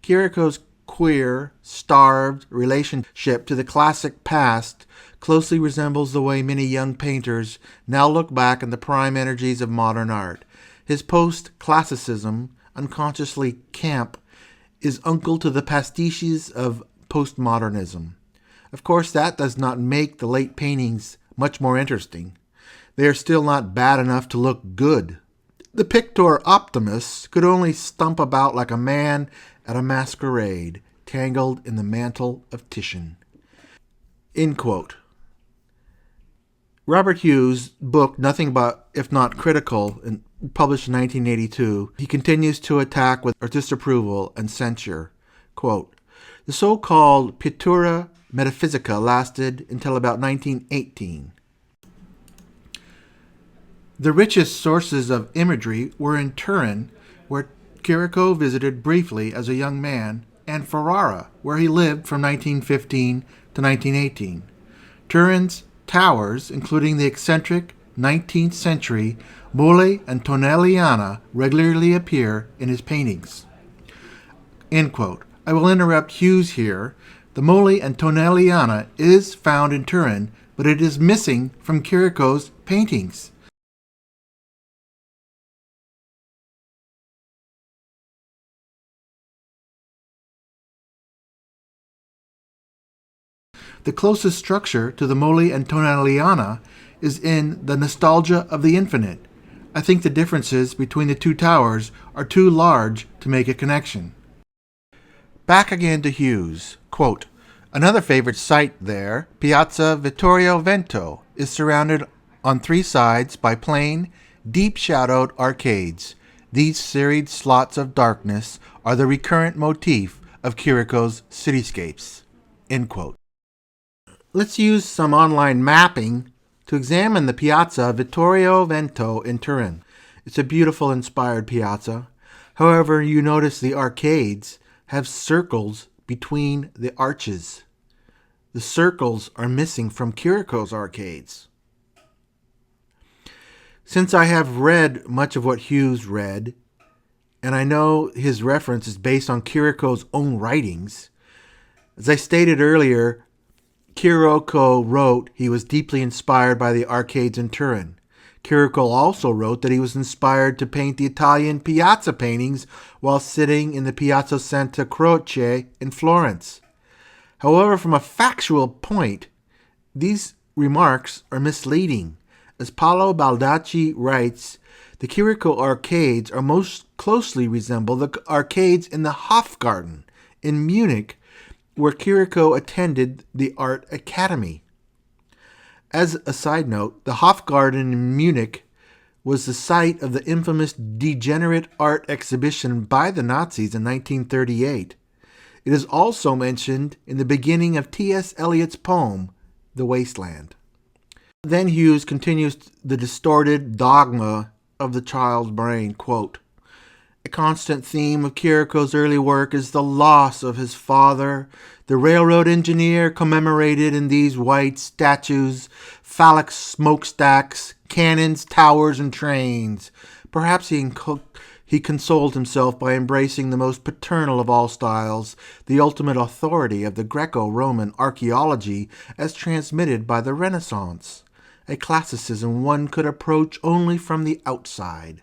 S1: Chirico's queer, starved relationship to the classic past closely resembles the way many young painters now look back on the prime energies of modern art. His post-classicism, unconsciously camp, is uncle to the pastiches of postmodernism. Of course, that does not make the late paintings much more interesting. They are still not bad enough to look good. The Pictor Optimus could only stump about like a man at a masquerade, tangled in the mantle of Titian." End quote. Robert Hughes' book, Nothing But If Not Critical, published in 1982, he continues to attack with disapproval and censure. Quote, the so-called Pittura Metaphysica lasted until about 1918. The richest sources of imagery were in Turin, where Chirico visited briefly as a young man, and Ferrara, where he lived from 1915 to 1918. Turin's towers, including the eccentric 19th century Mole Antonelliana, regularly appear in his paintings. End quote. I will interrupt Hughes here. The Mole Antonelliana is found in Turin, but it is missing from Chirico's paintings. The closest structure to the Mole Antonelliana is in the Nostalgia of the Infinite. I think the differences between the two towers are too large to make a connection. Back again to Hughes. Quote, another favorite site there, Piazza Vittorio Veneto, is surrounded on three sides by plain, deep-shadowed arcades. These serried slots of darkness are the recurrent motif of Chirico's cityscapes. End quote. Let's use some online mapping to examine the Piazza Vittorio Veneto in Turin. It's a beautiful, inspired piazza. However, you notice the arcades have circles between the arches. The circles are missing from Chirico's arcades. Since I have read much of what Hughes read, and I know his reference is based on Chirico's own writings, as I stated earlier, Chirico wrote he was deeply inspired by the arcades in Turin. Chirico also wrote that he was inspired to paint the Italian piazza paintings while sitting in the Piazza Santa Croce in Florence. However, from a factual point, these remarks are misleading. As Paolo Baldacci writes, the Chirico arcades are most closely resemble the arcades in the Hofgarten in Munich, where Chirico attended the Art Academy. As a side note, the Hofgarten in Munich was the site of the infamous degenerate art exhibition by the Nazis in 1938. It is also mentioned in the beginning of T.S. Eliot's poem, The Wasteland. Then Hughes continues the distorted dogma of the child's brain, quote, a constant theme of Chirico's early work is the loss of his father, the railroad engineer commemorated in these white statues, phallic smokestacks, cannons, towers, and trains. Perhaps he consoled himself by embracing the most paternal of all styles, the ultimate authority of the Greco-Roman archaeology as transmitted by the Renaissance, a classicism one could approach only from the outside.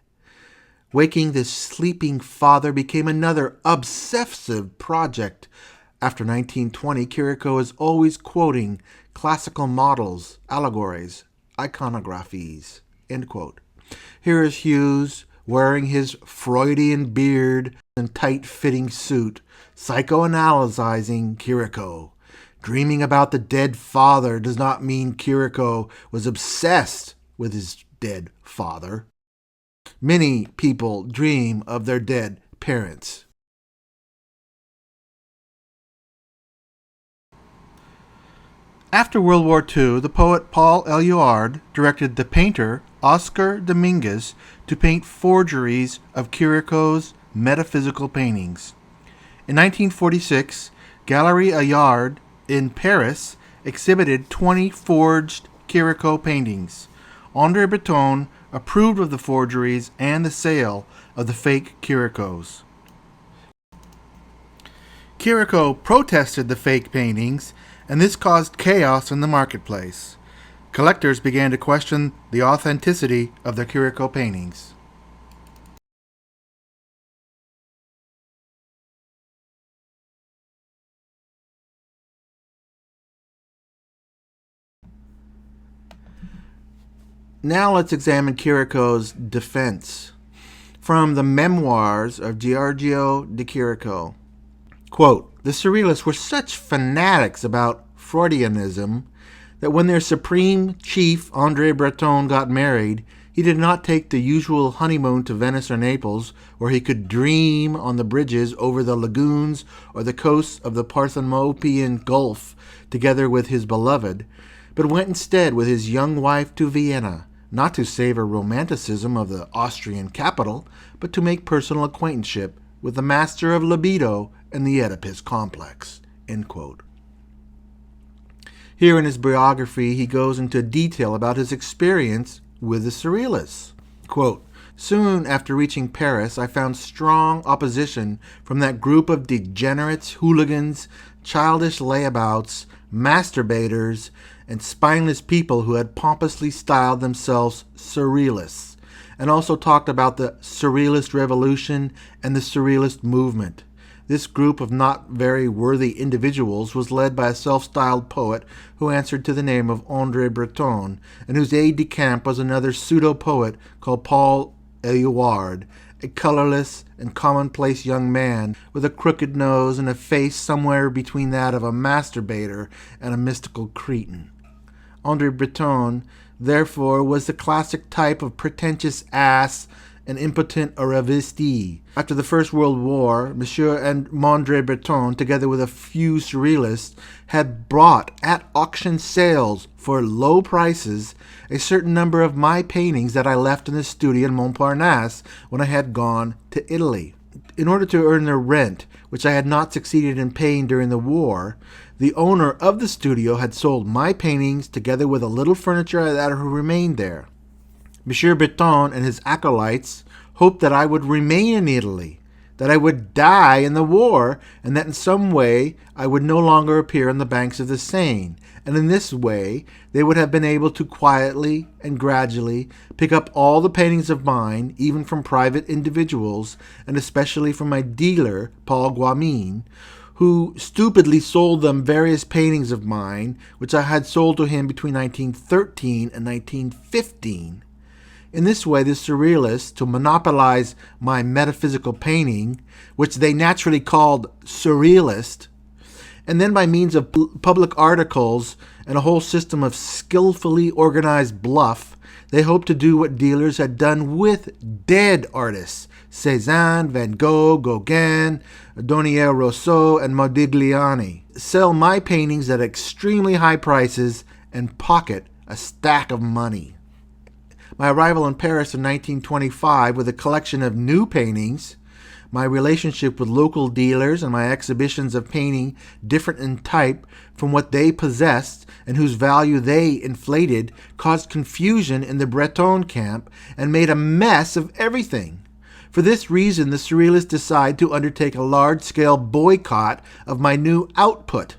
S1: Waking this sleeping father became another obsessive project. After 1920, Chirico is always quoting classical models, allegories, iconographies. End quote. Here is Hughes wearing his Freudian beard and tight-fitting suit, psychoanalyzing Chirico. Dreaming about the dead father does not mean Chirico was obsessed with his dead father. Many people dream of their dead parents. After World War II, the poet Paul Eluard directed the painter Oscar Dominguez to paint forgeries of Chirico's metaphysical paintings. In 1946, Galerie Eluard in Paris exhibited 20 forged Chirico paintings. André Breton approved of the forgeries and the sale of the fake Chiricos. Chirico protested the fake paintings, and this caused chaos in the marketplace. Collectors began to question the authenticity of the Chirico paintings. Now let's examine Chirico's defense. From the memoirs of Giorgio de Chirico. Quote, the Surrealists were such fanatics about Freudianism that when their supreme chief, André Breton, got married, he did not take the usual honeymoon to Venice or Naples, where he could dream on the bridges over the lagoons or the coasts of the Parthenopean Gulf together with his beloved, but went instead with his young wife to Vienna, not to savor romanticism of the Austrian capital, but to make personal acquaintanceship with the master of libido and the Oedipus complex." End quote. Here in his biography, he goes into detail about his experience with the Surrealists. Quote, "Soon after reaching Paris, I found strong opposition from that group of degenerates, hooligans, childish layabouts, masturbators, and spineless people who had pompously styled themselves Surrealists, and also talked about the Surrealist revolution and the Surrealist movement. This group of not very worthy individuals was led by a self-styled poet who answered to the name of André Breton, and whose aide-de-camp was another pseudo-poet called Paul Éluard, a colorless and commonplace young man with a crooked nose and a face somewhere between that of a masturbator and a mystical cretin. André Breton, therefore, was the classic type of pretentious ass and impotent Aristocratic. After the First World War, Monsieur and André Breton, together with a few Surrealists, had bought at auction sales for low prices a certain number of my paintings that I left in the studio in Montparnasse when I had gone to Italy. In order to earn their rent, which I had not succeeded in paying during the war, the owner of the studio had sold my paintings together with a little furniture that had remained there. Monsieur Breton and his acolytes hoped that I would remain in Italy, that I would die in the war, and that in some way I would no longer appear on the banks of the Seine, and in this way they would have been able to quietly and gradually pick up all the paintings of mine, even from private individuals, and especially from my dealer, Paul Guamin, who stupidly sold them various paintings of mine, which I had sold to him between 1913 and 1915. In this way, the Surrealists, to monopolize my metaphysical painting, which they naturally called Surrealist, and then by means of public articles and a whole system of skillfully organized bluff, they hoped to do what dealers had done with dead artists, Cézanne, Van Gogh, Gauguin, Donier Rousseau, and Modigliani, sell my paintings at extremely high prices and pocket a stack of money. My arrival in Paris in 1925 with a collection of new paintings, my relationship with local dealers, and my exhibitions of painting different in type from what they possessed and whose value they inflated caused confusion in the Breton camp and made a mess of everything. For this reason, the Surrealists decided to undertake a large-scale boycott of my new output.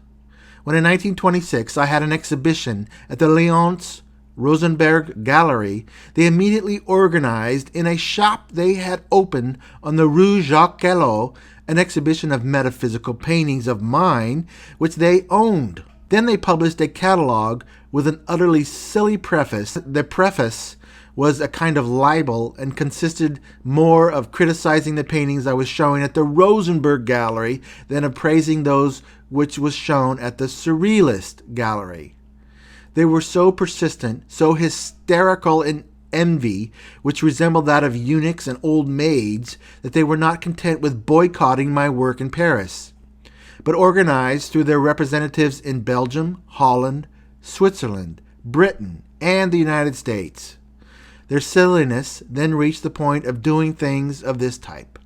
S1: When in 1926 I had an exhibition at the Lyons Rosenberg Gallery, they immediately organized in a shop they had opened on the Rue Jacques-Callot an exhibition of metaphysical paintings of mine which they owned. Then they published a catalog with an utterly silly preface. The preface was a kind of libel and consisted more of criticizing the paintings I was showing at the Rosenberg Gallery than of praising those which was shown at the Surrealist Gallery. They were so persistent, so hysterical in envy, which resembled that of eunuchs and old maids, that they were not content with boycotting my work in Paris, but organized through their representatives in Belgium, Holland, Switzerland, Britain, and the United States. Their silliness then reached the point of doing things of this type.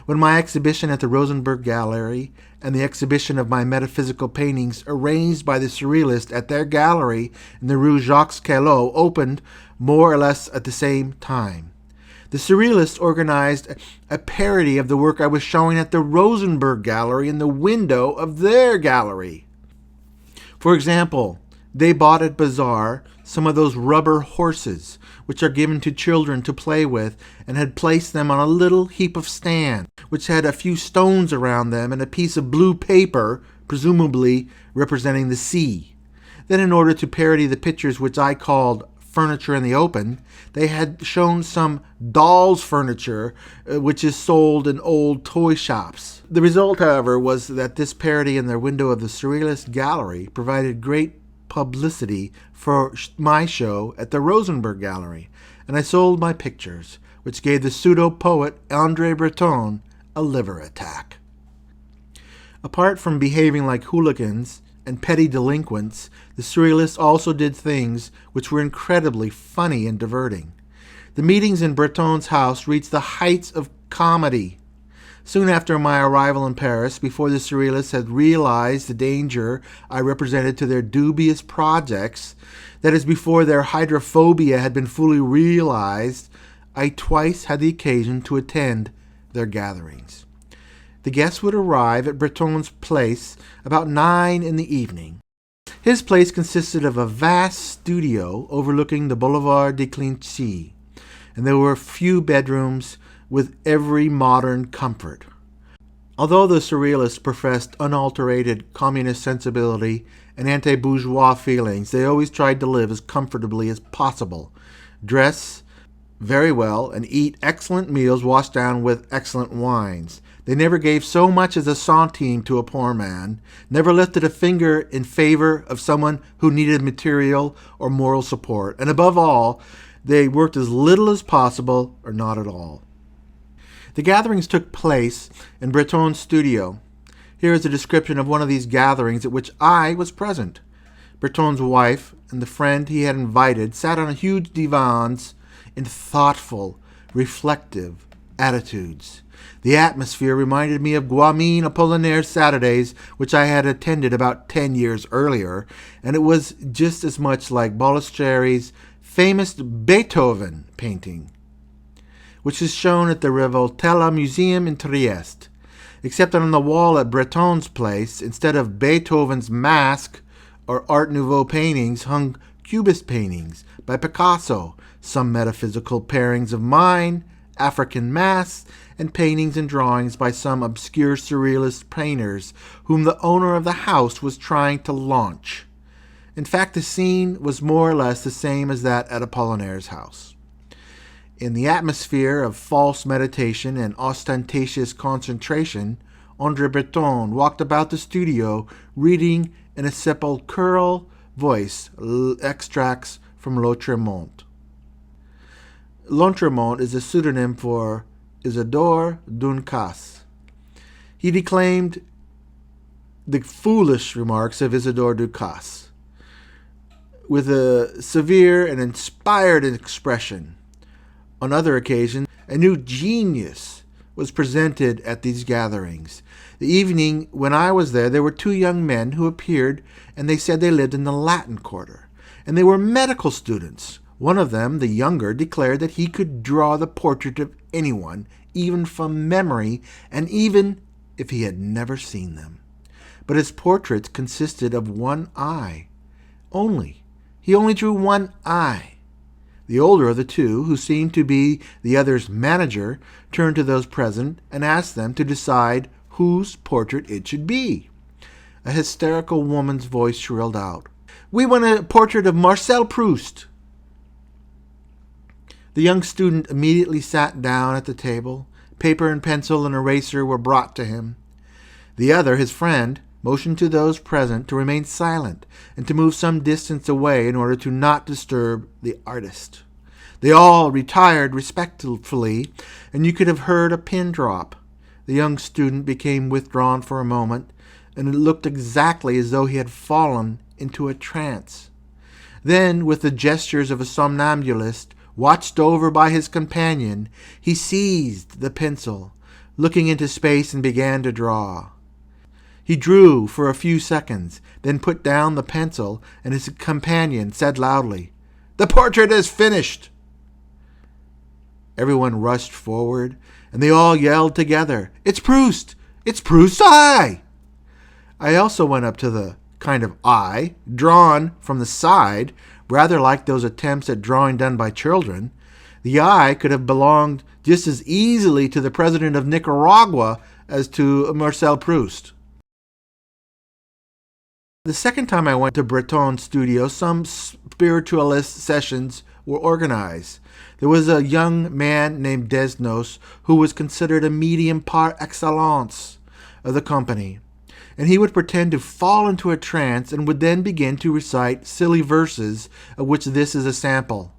S1: When my exhibition at the Rosenberg Gallery and the exhibition of my metaphysical paintings arranged by the Surrealists at their gallery in the Rue Jacques-Callot opened more or less at the same time, the Surrealists organized a parody of the work I was showing at the Rosenberg Gallery in the window of their gallery. For example, they bought at bazaar some of those rubber horses which are given to children to play with, and had placed them on a little heap of stand, which had a few stones around them and a piece of blue paper, presumably representing the sea. Then, in order to parody the pictures which I called furniture in the open, they had shown some doll's furniture which is sold in old toy shops. The result, however, was that this parody in the window of the Surrealist Gallery provided great publicity for my show at the Rosenberg Gallery, and I sold my pictures, which gave the pseudo-poet André Breton a liver attack. Apart from behaving like hooligans and petty delinquents, the Surrealists also did things which were incredibly funny and diverting. The meetings in Breton's house reached the heights of comedy. Soon after my arrival in Paris, before the Surrealists had realized the danger I represented to their dubious projects, that is, before their hydrophobia had been fully realized, I twice had the occasion to attend their gatherings. The guests would arrive at Breton's place about 9 in the evening. His place consisted of a vast studio overlooking the Boulevard de Clichy, and there were few bedrooms with every modern comfort. Although the Surrealists professed unalterated communist sensibility and anti-bourgeois feelings, they always tried to live as comfortably as possible, dress very well, and eat excellent meals washed down with excellent wines. They never gave so much as a centime to a poor man, never lifted a finger in favor of someone who needed material or moral support, and above all, they worked as little as possible or not at all. The gatherings took place in Breton's studio. Here is a description of one of these gatherings at which I was present. Breton's wife and the friend he had invited sat on huge divans in thoughtful, reflective attitudes. The atmosphere reminded me of Guamin Apollinaire's Saturdays, which I had attended about 10 years earlier, and it was just as much like Balistreri's famous Beethoven painting, which is shown at the Revoltella Museum in Trieste, except that on the wall at Breton's place, instead of Beethoven's Mask or Art Nouveau paintings, hung Cubist paintings by Picasso, some metaphysical pairings of mine, African masks, and paintings and drawings by some obscure Surrealist painters whom the owner of the house was trying to launch. In fact, the scene was more or less the same as that at Apollinaire's house. In the atmosphere of false meditation and ostentatious concentration, André Breton walked about the studio reading in a sepulchral voice extracts from L'Autremont. L'Autremont is a pseudonym for Isidore Duncasse. He declaimed the foolish remarks of Isidore Duncasse with a severe and inspired expression. On other occasions, a new genius was presented at these gatherings. The evening when I was there were 2 young men who appeared, and they said they lived in the Latin Quarter, and they were medical students. One of them, the younger, declared that he could draw the portrait of anyone, even from memory, and even if he had never seen them. But his portraits consisted of one eye only. He only drew one eye. The older of the 2, who seemed to be the other's manager, turned to those present and asked them to decide whose portrait it should be. A hysterical woman's voice shrilled out, "We want a portrait of Marcel Proust." The young student immediately sat down at the table. Paper and pencil and eraser were brought to him. The other, his friend, motioned to those present to remain silent and to move some distance away in order to not disturb the artist. They all retired respectfully, and you could have heard a pin drop. The young student became withdrawn for a moment, and it looked exactly as though he had fallen into a trance. Then, with the gestures of a somnambulist, watched over by his companion, he seized the pencil, looking into space, and began to draw. He drew for a few seconds, then put down the pencil, and his companion said loudly, "The portrait is finished!" Everyone rushed forward, and they all yelled together, "It's Proust! It's Proust's eye!" I also went up to the kind of eye, drawn from the side, rather like those attempts at drawing done by children. The eye could have belonged just as easily to the president of Nicaragua as to Marcel Proust. The second time I went to Breton's studio, some spiritualist sessions were organized. There was a young man named Desnos who was considered a medium par excellence of the company. and he would pretend to fall into a trance and would then begin to recite silly verses, of which this is a sample.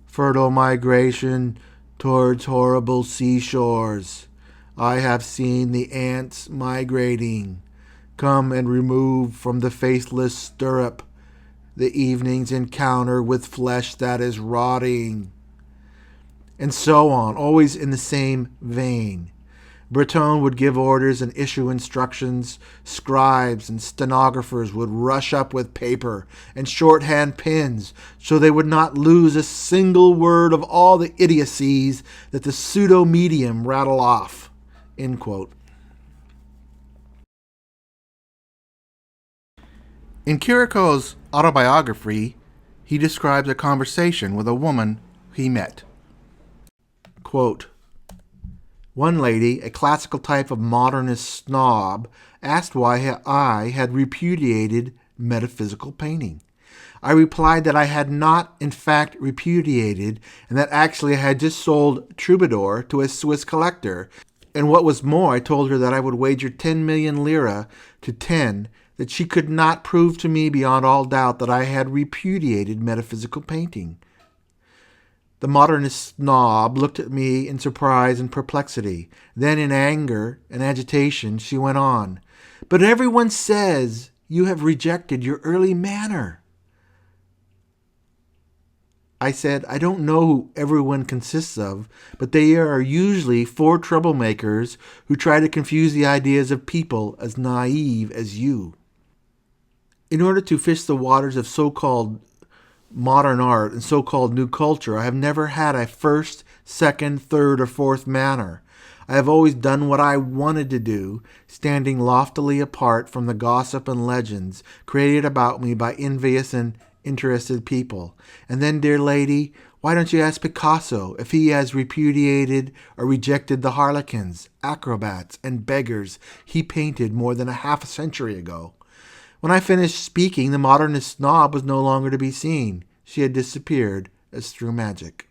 S1: Fertile migration towards horrible seashores. I have seen the ants migrating. Come and remove from the faithless stirrup the evening's encounter with flesh that is rotting. And so on, always in the same vein. Breton would give orders and issue instructions. Scribes and stenographers would rush up with paper and shorthand pens so they would not lose a single word of all the idiocies that the pseudo-medium rattle off. End quote. In Chirico's autobiography, he describes a conversation with a woman he met. Quote, one lady, a classical type of modernist snob, asked why I had repudiated metaphysical painting. I replied that I had not, in fact, repudiated, and that actually I had just sold Troubadour to a Swiss collector. And what was more, I told her that I would wager 10 million lira to 10 that she could not prove to me beyond all doubt that I had repudiated metaphysical painting. The modernist snob looked at me in surprise and perplexity. Then in anger and agitation she went on, but everyone says you have rejected your early manner. I said, I don't know who everyone consists of, but they are usually 4 troublemakers who try to confuse the ideas of people as naive as you. In order to fish the waters of so-called modern art and so-called new culture, I have never had a first, second, third, or fourth manner. I have always done what I wanted to do, standing loftily apart from the gossip and legends created about me by envious and interested people. And then, dear lady, why don't you ask Picasso if he has repudiated or rejected the harlequins, acrobats, and beggars he painted more than a half a century ago? When I finished speaking, the modernist snob was no longer to be seen. She had disappeared as through magic.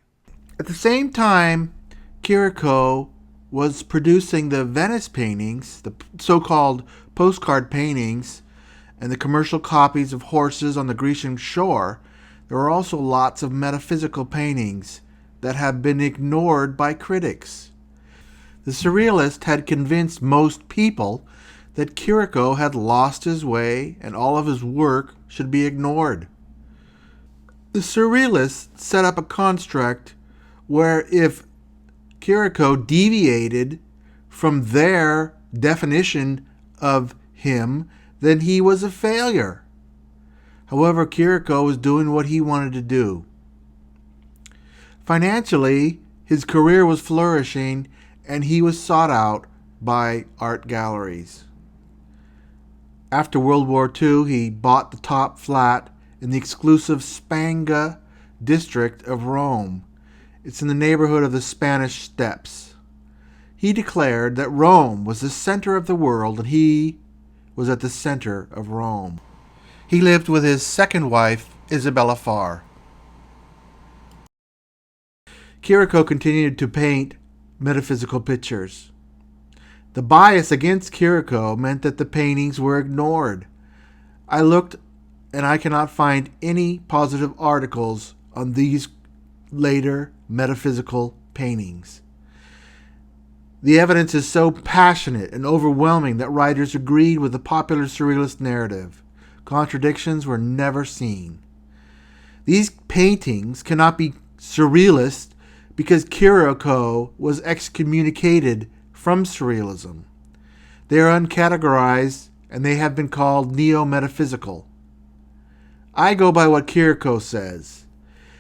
S1: At the same time, Chirico was producing the Venice paintings, the so-called postcard paintings, and the commercial copies of horses on the Grecian shore. There are also lots of metaphysical paintings that have been ignored by critics. The Surrealists had convinced most people that Chirico had lost his way and all of his work should be ignored. The Surrealists set up a construct where if Chirico deviated from their definition of him, then he was a failure. However, Chirico was doing what he wanted to do. Financially, his career was flourishing and he was sought out by art galleries. After World War II, he bought the top flat in the exclusive Spanga district of Rome. It's in the neighborhood of the Spanish Steps. He declared that Rome was the center of the world and he was at the center of Rome. He lived with his second wife, Isabella Farr. Chirico continued to paint metaphysical pictures. The bias against Chirico meant that the paintings were ignored. I looked and I cannot find any positive articles on these later metaphysical paintings. The evidence is so passionate and overwhelming that writers agreed with the popular Surrealist narrative. Contradictions were never seen. These paintings cannot be Surrealist because Chirico was excommunicated from Surrealism. They are uncategorized and they have been called neo-metaphysical. I go by what Chirico says.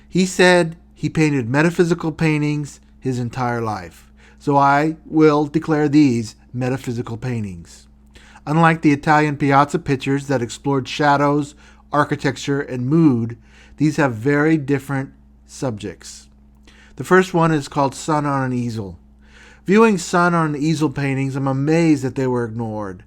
S1: He said he painted metaphysical paintings his entire life, so I will declare these metaphysical paintings. Unlike the Italian Piazza pictures that explored shadows, architecture, and mood, these have very different subjects. The first one is called Sun on an Easel. Viewing sun on an easel paintings, I'm amazed that they were ignored.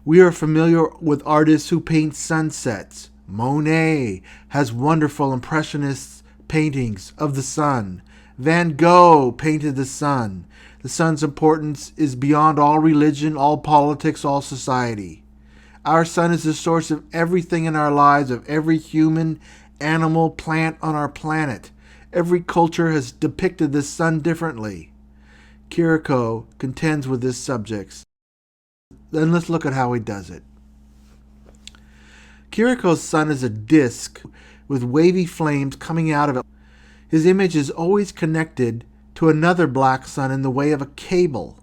S1: We are familiar with artists who paint sunsets. Monet has wonderful impressionist paintings of the sun, Van Gogh painted the sun. The sun's importance is beyond all religion, all politics, all society. Our sun is the source of everything in our lives, of every human, animal, plant on our planet. Every culture has depicted the sun differently. Chirico contends with this subject. Then let's look at how he does it. Chirico's sun is a disk with wavy flames coming out of it. His image is always connected to another black sun in the way of a cable.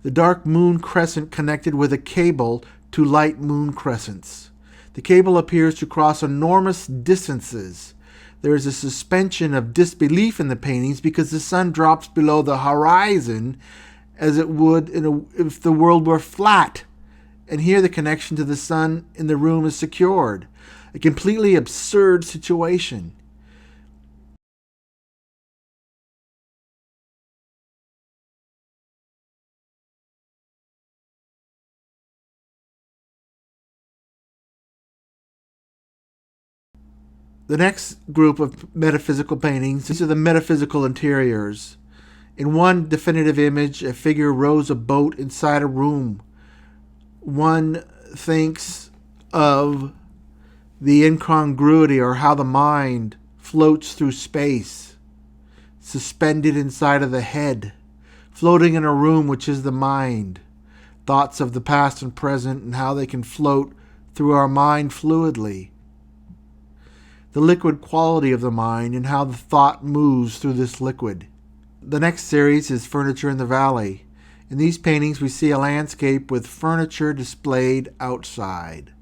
S1: The dark moon crescent connected with a cable to light moon crescents. The cable appears to cross enormous distances. There is a suspension of disbelief in the paintings because the sun drops below the horizon as it would if the world were flat. And here the connection to the sun in the room is secured. A completely absurd situation. The next group of metaphysical paintings, these are the metaphysical interiors. In one definitive image, a figure rows a boat inside a room. One thinks of the incongruity or how the mind floats through space, suspended inside of the head, floating in a room which is the mind. Thoughts of the past and present and how they can float through our mind fluidly. The liquid quality of the mind and how the thought moves through this liquid. The next series is Furniture in the Valley. In these paintings we see a landscape with furniture displayed outside.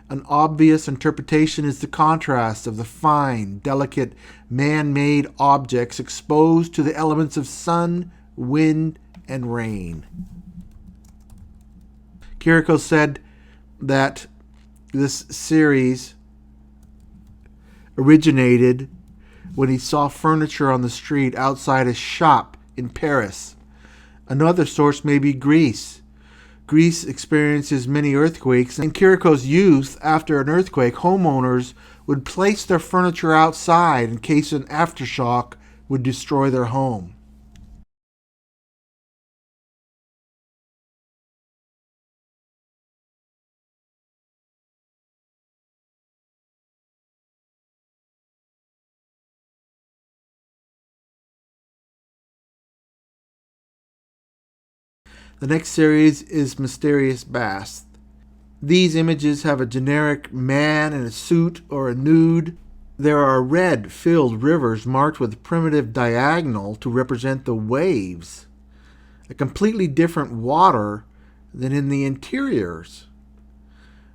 S1: An obvious interpretation is the contrast of the fine, delicate, man-made objects exposed to the elements of sun, wind, and rain. Chirico said that this series originated when he saw furniture on the street outside a shop in Paris. Another source may be Greece. Greece experiences many earthquakes. In Chirico's youth, after an earthquake, homeowners would place their furniture outside in case an aftershock would destroy their home. The next series is Mysterious Baths. These images have a generic man in a suit or a nude. There are red filled rivers marked with primitive diagonal to represent the waves. A completely different water than in the interiors.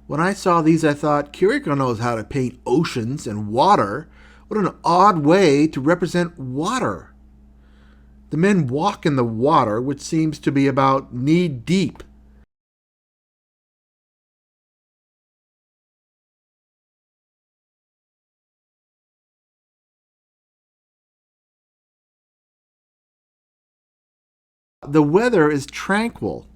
S1: When I saw these, I thought, Chirico knows how to paint oceans and water. What an odd way to represent water. The men walk in the water, which seems to be about knee-deep. The weather is tranquil.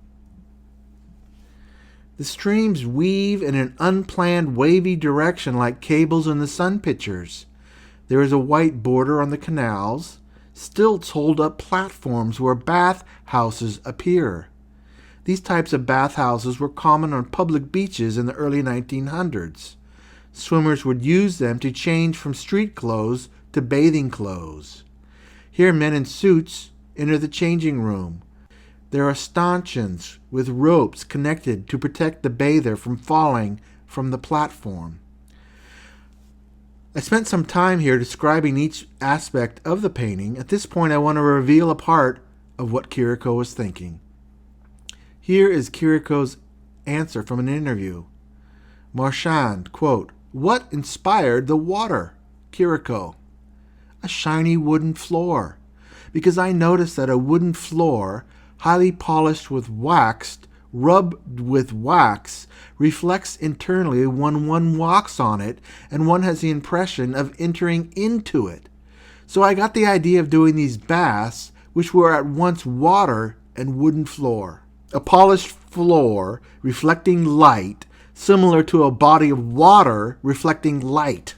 S1: The streams weave in an unplanned wavy direction like cables in the sun pictures. There is a white border on the canals. Stilts hold up platforms where bath houses appear. These types of bath houses were common on public beaches in the early 1900s. Swimmers would use them to change from street clothes to bathing clothes. Here men in suits enter the changing room. There are stanchions with ropes connected to protect the bather from falling from the platform. I spent some time here describing each aspect of the painting. At this point, I want to reveal a part of what Chirico was thinking. Here is Chirico's answer from an interview. Marchand, quote, "What inspired the water?" Chirico, "A shiny wooden floor, because I noticed that a wooden floor, highly polished with waxed, rubbed with wax, reflects internally when one walks on it, and one has the impression of entering into it. So I got the idea of doing these baths, which were at once water and wooden floor. A polished floor reflecting light, similar to a body of water reflecting light.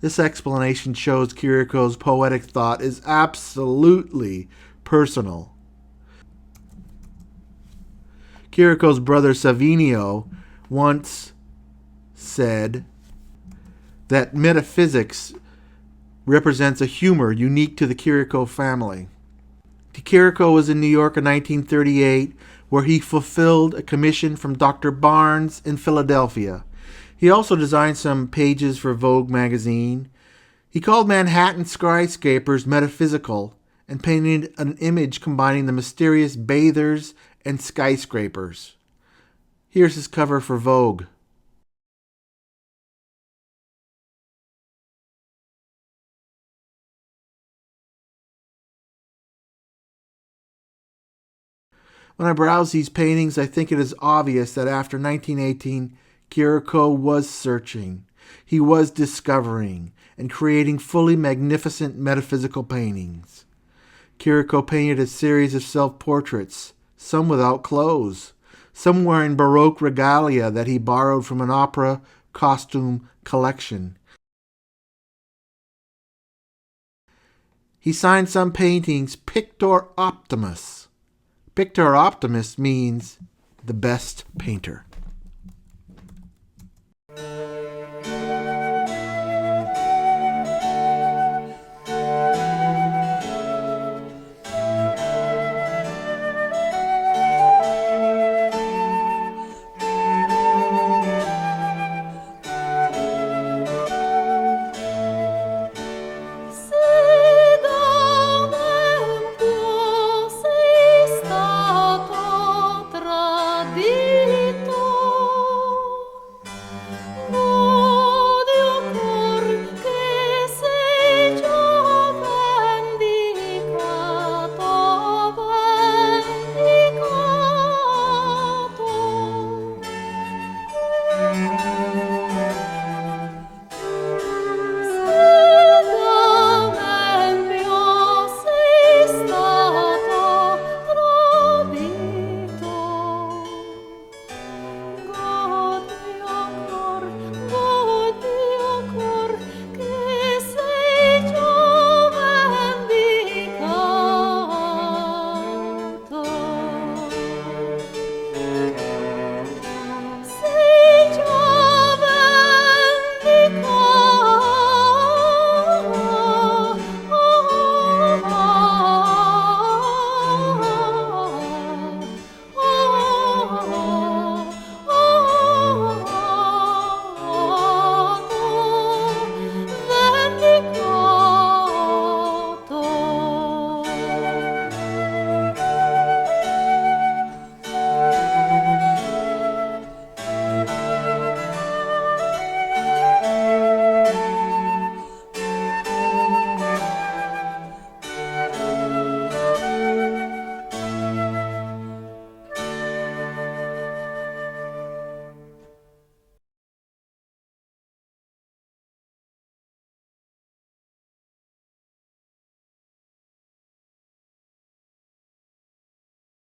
S1: This explanation shows Chirico's poetic thought is absolutely personal. Chirico's brother Savinio once said that metaphysics represents a humor unique to the Chirico family. Chirico was in New York in 1938, where he fulfilled a commission from Dr. Barnes in Philadelphia. He also designed some pages for Vogue magazine. He called Manhattan skyscrapers metaphysical and painted an image combining the mysterious bathers and skyscrapers. Here's his cover for Vogue. When I browse these paintings, I think it is obvious that after 1918, Chirico was searching. He was discovering and creating fully magnificent metaphysical paintings. Chirico painted a series of self-portraits, some without clothes, some wearing Baroque regalia that he borrowed from an opera costume collection. He signed some paintings Pictor Optimus. Pictor Optimus means the best painter.